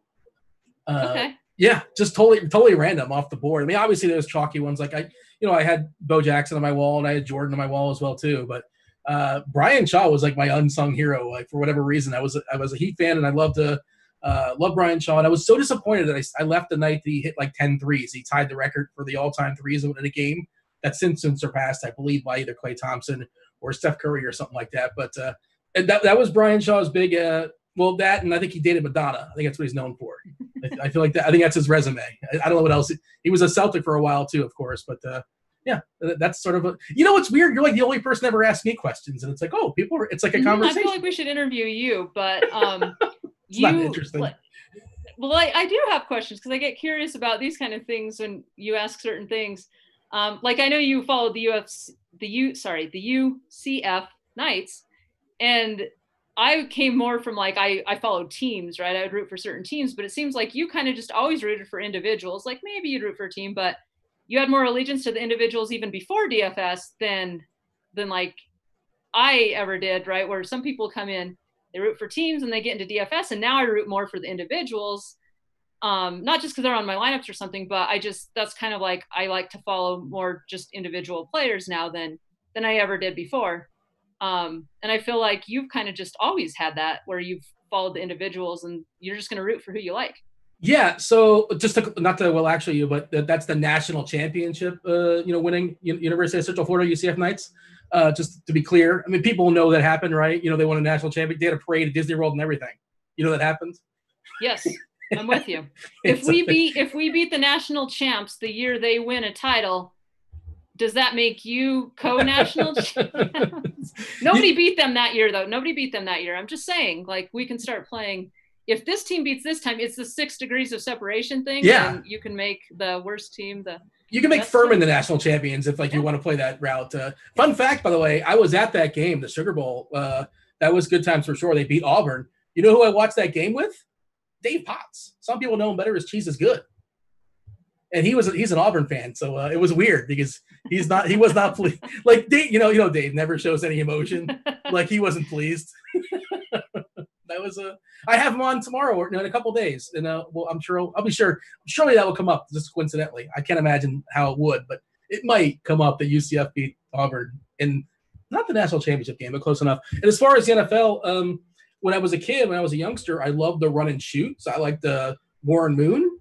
Okay. Yeah, just totally random off the board. I mean, obviously there's chalky ones like I had Bo Jackson on my wall and I had Jordan on my wall as well too. But Brian Shaw was like my unsung hero. Like for whatever reason, I was a Heat fan and I love Brian Shaw. And I was so disappointed that I left the night that he hit like 10 threes. He tied the record for the all-time threes in a game that's since been surpassed, I believe, by either Klay Thompson or Steph Curry or something like that. But and that was Brian Shaw's big. That, and I think he dated Madonna. I think that's what he's known for. I feel like that. I think that's his resume. I don't know what else. He was a Celtic for a while too, of course. But yeah, that's sort of a. What's weird? You're like the only person ever asked me questions, and it's like, oh, it's like a conversation. I feel like we should interview you, but it's not interesting. Well, I do have questions because I get curious about these kind of things when you ask certain things. Like I know you followed the UCF Knights, and I came more from like I followed teams, right? I would root for certain teams, but it seems like you kind of just always rooted for individuals. Like maybe you'd root for a team, but you had more allegiance to the individuals even before DFS than like I ever did, right? Where some people come in, they root for teams and they get into DFS, and now I root more for the individuals. Not just because they're on my lineups or something, but that's kind of like I like to follow more just individual players now than I ever did before. And I feel like you've kind of just always had that where you've followed the individuals and you're just going to root for who you like. Yeah. So not to actually you, but that's the national championship, winning University of Central Florida UCF Knights. Just to be clear, I mean, people know that happened, right? They won a national championship. They had a parade at Disney World and everything. You know that happened? Yes. I'm with you. If we beat the national champs the year they win a title, does that make you co-national champions? Nobody beat them that year, though. Nobody beat them that year. I'm just saying, like, we can start playing. If this team beats this time, it's the 6 degrees of separation thing. Yeah. And you can make the worst team you can make Furman the national champions if you want to play that route. Fun fact, by the way, I was at that game, the Sugar Bowl. That was good times for sure. They beat Auburn. You know who I watched that game with? Dave Potts. Some people know him better as Cheese is Good. And he's an Auburn fan, so it was weird because he was not pleased. Like Dave, Dave never shows any emotion. Like he wasn't pleased. That was I have him on tomorrow or in a couple days, and I'm sure I'll be sure. Surely that will come up just coincidentally. I can't imagine how it would, but it might come up that UCF beat Auburn in not the national championship game, but close enough. And as far as the NFL, when I was a kid, when I was a youngster, I loved the run and shoot. So I liked Warren Moon.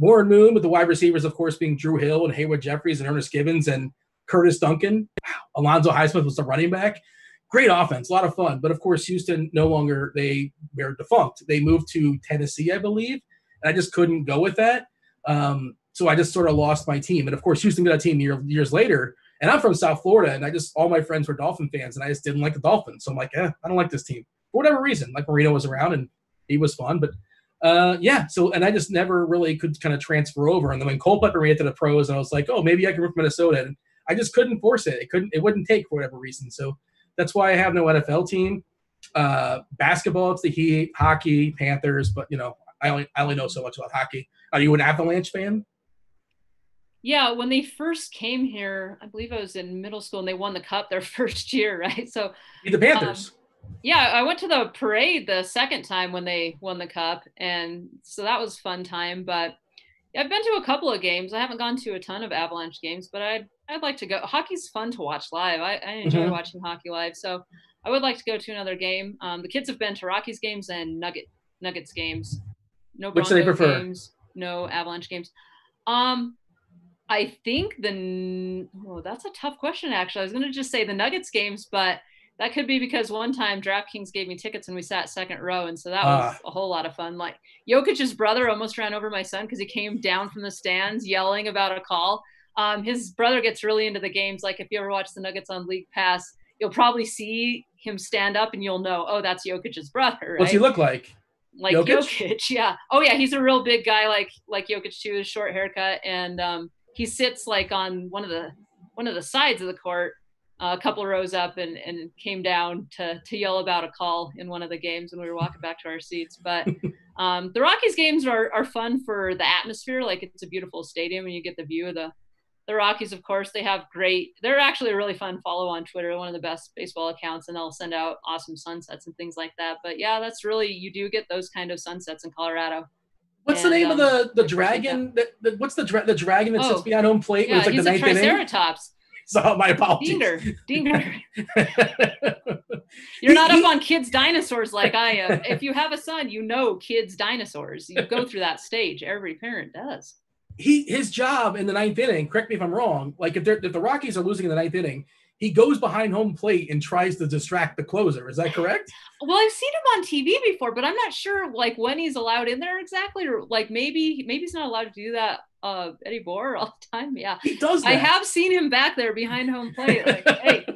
Warren Moon with the wide receivers, of course, being Drew Hill and Hayward Jeffries and Ernest Gibbons and Curtis Duncan. Wow. Alonzo Highsmith was the running back. Great offense, a lot of fun. But, of course, Houston no longer – they were defunct. They moved to Tennessee, I believe, and I just couldn't go with that. So I just sort of lost my team. And, of course, Houston got a team years later. And I'm from South Florida, and all my friends were Dolphin fans, and I just didn't like the Dolphins. So I'm like, I don't like this team. For whatever reason. Like Marino was around, and he was fun. But, and I just never really could kind of transfer over. And then when Culpepper made it to the pros, and I was like, oh, maybe I can root for Minnesota. And I just couldn't force it. It wouldn't take for whatever reason. So that's why I have no NFL team. Basketball, it's the Heat, hockey, Panthers. But, I only know so much about hockey. Are you an Avalanche fan? Yeah, when they first came here, I believe I was in middle school, and they won the cup their first year, right? So the Panthers. Yeah, I went to the parade the second time when they won the cup, and so that was a fun time. But I've been to a couple of games. I haven't gone to a ton of Avalanche games, but I'd like to go. Hockey's fun to watch live. I enjoy watching hockey live. So I would like to go to another game. The kids have been to Rockies games and Nuggets games. No Which do they Bronco prefer? games, no Avalanche games. I think that's a tough question, actually. I was going to just say the Nuggets games, but that could be because one time DraftKings gave me tickets and we sat second row. And so that was a whole lot of fun. Like Jokic's brother almost ran over my son because he came down from the stands yelling about a call. His brother gets really into the games. Like if you ever watch the Nuggets on League Pass, you'll probably see him stand up and you'll know, oh, that's Jokic's brother, right? What's he look like? Like Jokic, yeah. Oh yeah, he's a real big guy, like Jokic too, his short haircut, and he sits like on one of the sides of the court, a couple rows up, and came down to yell about a call in one of the games when we were walking back to our seats. But the Rockies games are fun for the atmosphere. Like it's a beautiful stadium, and you get the view of the Rockies. Of course, they're actually a really fun follow on Twitter, one of the best baseball accounts, and they'll send out awesome sunsets and things like that. But yeah, you do get those kind of sunsets in Colorado. What's the name of the dragon? What's the dragon that sits behind home plate? Yeah, it's like he's the a Triceratops. So my apologies. Dinger. You're not up on kids' dinosaurs like I am. If you have a son, you know kids' dinosaurs. You go through that stage. Every parent does. His job in the ninth inning, correct me if I'm wrong, like if the Rockies are losing in the ninth inning, he goes behind home plate and tries to distract the closer. Is that correct? Well, I've seen him on TV before, but I'm not sure like when he's allowed in there exactly, or like maybe he's not allowed to do that anymore all the time. Yeah, he does that. I have seen him back there behind home plate. Like, hey.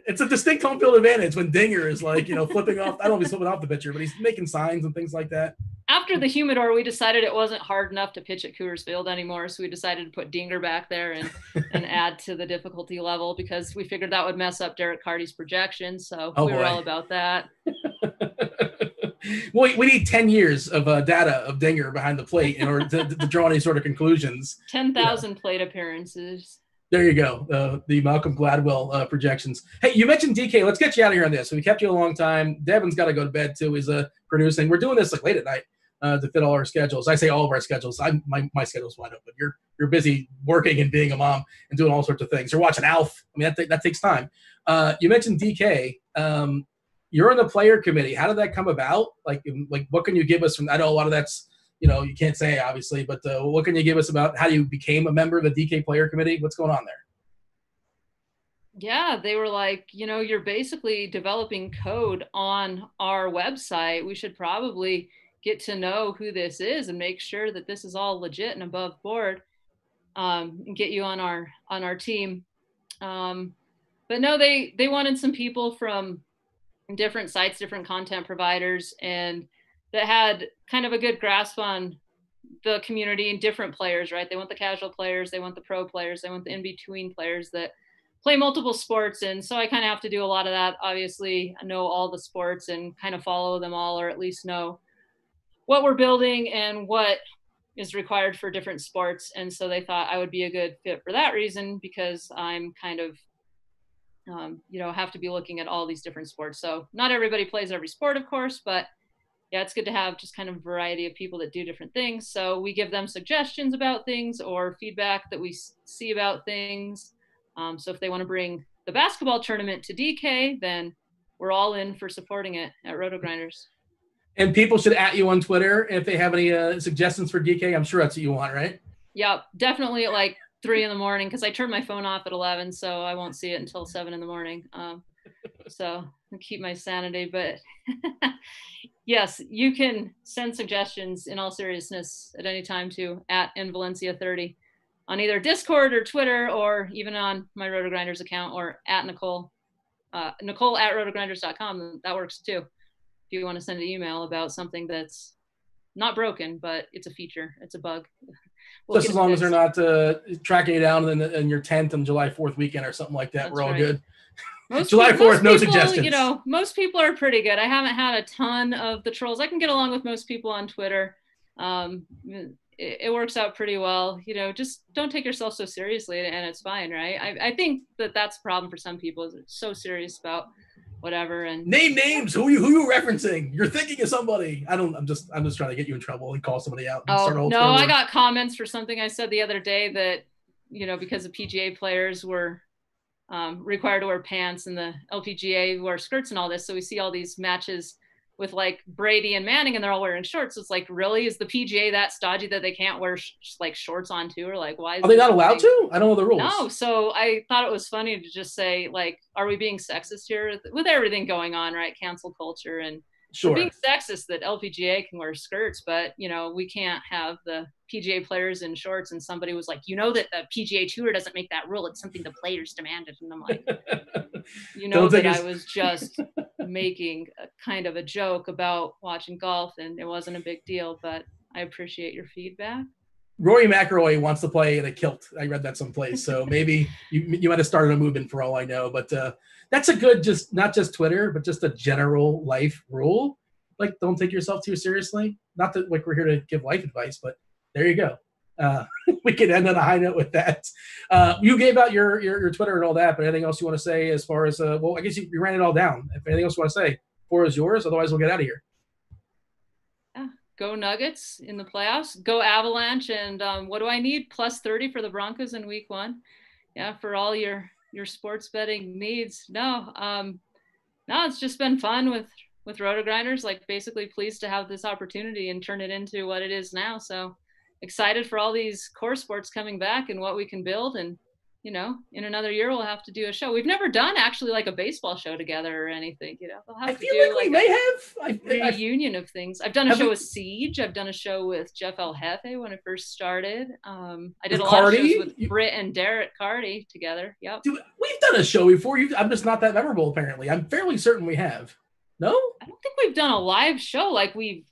It's a distinct home field advantage when Dinger is like, flipping off. I don't know if he's flipping off the pitcher, but he's making signs and things like that. After the humidor, we decided it wasn't hard enough to pitch at Coors Field anymore, so we decided to put Dinger back there and add to the difficulty level because we figured that would mess up Derek Carty's projections. So we were all about that. Well, we need 10 years of data of Dinger behind the plate in order to draw any sort of conclusions. 10,000 plate appearances. There you go. The Malcolm Gladwell projections. Hey, you mentioned DK. Let's get you out of here on this. So we kept you a long time. Devin's got to go to bed too. He's producing. We're doing this like late at night to fit all our schedules. I say all of our schedules. My schedule's wide open. You're busy working and being a mom and doing all sorts of things. You're watching Alf. I mean, that takes time. You mentioned DK. You're on the player committee. How did that come about? Like what can you give us from? I know a lot of that's you can't say obviously, but what can you give us about how you became a member of the DK player committee? What's going on there? Yeah, they were like, you're basically developing code on our website. We should probably get to know who this is and make sure that this is all legit and above board, and get you on our team. But no, they wanted some people from different sites, different content providers, and that had kind of a good grasp on the community and different players, right? They want the casual players, they want the pro players, they want the in-between players that play multiple sports. And so I kind of have to do a lot of that. Obviously, I know all the sports and kind of follow them all, or at least know what we're building and what is required for different sports. And so they thought I would be a good fit for that reason, because I'm kind of, have to be looking at all these different sports. So not everybody plays every sport, of course, but yeah, it's good to have just kind of a variety of people that do different things. So we give them suggestions about things or feedback that we see about things. So if they want to bring the basketball tournament to DK, then we're all in for supporting it at RotoGrinders. And people should @ you on Twitter if they have any suggestions for DK. I'm sure that's what you want, right? Yeah, definitely at like 3 a.m, because I turn my phone off at 11, so I won't see it until 7 a.m. So I keep my sanity. But yes, you can send suggestions in all seriousness at any time to @NValencia30 on either Discord or Twitter, or even on my RotoGrinders account, or @Nicole @rotogrinders.com. That works too. If you want to send an email about something that's not broken, but it's a feature, it's a bug. Just as long as they're not tracking you down in your 10th and July 4th weekend or something like that, we're all good. July 4th, no suggestions. Most people are pretty good. I haven't had a ton of the trolls. I can get along with most people on Twitter. It works out pretty well. Just don't take yourself so seriously, and it's fine, right? I think that's a problem for some people. Is it's so serious about whatever. And name names. Who you referencing? You're thinking of somebody. I'm just trying to get you in trouble and call somebody out. And no, I got comments for something I said the other day that because the PGA players were required to wear pants and the LPGA wore skirts and all this. So we see all these matches with like Brady and Manning and they're all wearing shorts. It's like, really? Is the PGA that stodgy that they can't wear like shorts on tour? Like, why? Are they not allowed to? I don't know the rules. No. So I thought it was funny to just say, like, are we being sexist here with everything going on, right? Cancel culture and sure. We're being sexist that LPGA can wear skirts, but we can't have the PGA players in shorts. And somebody was like, that the PGA Tour doesn't make that rule. It's something the players demanded. And I'm like, that I was just making a kind of a joke about watching golf, and it wasn't a big deal. But I appreciate your feedback. Rory McIlroy wants to play in a kilt. I read that someplace, so maybe you might have started a movement for all I know. But that's a good, just not just Twitter, but just a general life rule. Like, don't take yourself too seriously. Not that like we're here to give life advice, but there you go. We can end on a high note with that. You gave out your Twitter and all that, but anything else you want to say as far as well, I guess you ran it all down. If anything else you want to say, floor is yours. Otherwise, we'll get out of here. Go Nuggets in the playoffs. Go Avalanche. And what do I need? Plus 30 for the Broncos in week 1. Yeah, for all your sports betting needs. No, it's just been fun with RotoGrinders. Like, basically pleased to have this opportunity and turn it into what it is now. So excited for all these core sports coming back and what we can build. And in another year we'll have to do a show. We've never done actually like a baseball show together or anything. We'll have I feel like we may have a reunion of things. I've done a show with Siege. I've done a show with Jeff El Jefe when I first started. I did a lot of shows with Britt and Derek Carty together. Yep. Dude, we've done a show before. I'm just not that memorable apparently. I'm fairly certain we have. No? I don't think we've done a live show like we've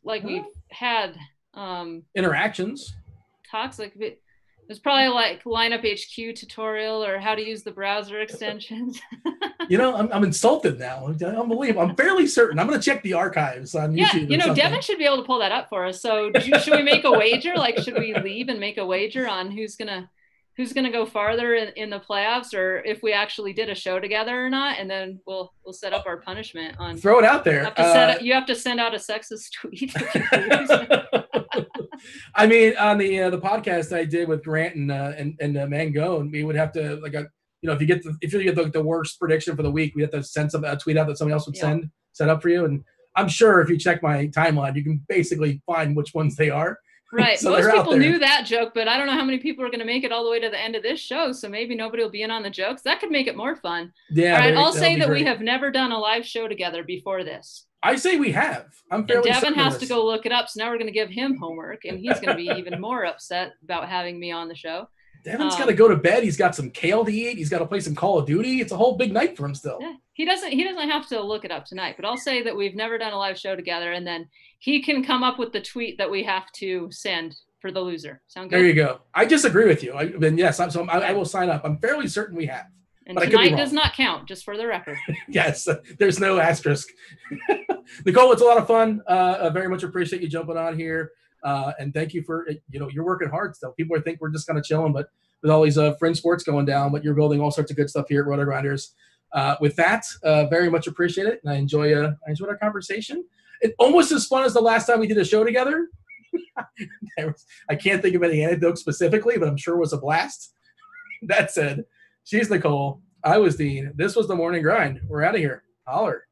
had interactions. Talks like it's probably like LineupHQ tutorial or how to use the browser extensions. I'm insulted now. Unbelievable. I'm fairly certain. I'm going to check the archives on YouTube. Yeah, Devin should be able to pull that up for us. So should we make a wager? Like, should we leave and make a wager on who's gonna go farther in the playoffs, or if we actually did a show together or not? And then we'll set up our punishment on. Throw it out there. You have to send out a sexist tweet. I mean, on the podcast I did with Grant and Mangone, we would have to if you get the worst prediction for the week, we have to send a tweet out that somebody else would set up for you. And I'm sure if you check my timeline, you can basically find which ones they are. Right. So most people knew that joke, but I don't know how many people are going to make it all the way to the end of this show. So maybe nobody will be in on the jokes. That could make it more fun. Yeah. All right. I'll say that we have never done a live show together before this. I say we have. I'm fairly certain. Devin has to go look it up. So now we're going to give him homework, and he's going to be even more upset about having me on the show. Devin's got to go to bed. He's got some kale to eat. He's got to play some Call of Duty. It's a whole big night for him still. Yeah, he doesn't have to look it up tonight, but I'll say that we've never done a live show together, and then he can come up with the tweet that we have to send for the loser. Sound good? There you go. I disagree with you. Then yes, I will sign up. I'm fairly certain we have. And tonight does not count, just for the record. Yes, there's no asterisk. Nicole, it's a lot of fun. I very much appreciate you jumping on here. And thank you for, you're working hard still. People think we're just kind of chilling, but with all these fringe sports going down, but you're building all sorts of good stuff here at RotoGrinders. With that, very much appreciate it. And I enjoyed our conversation. It's almost as fun as the last time we did a show together. I can't think of any anecdotes specifically, but I'm sure it was a blast. That said, she's Nicole. I was Dean. This was The Morning Grind. We're out of here. Holler.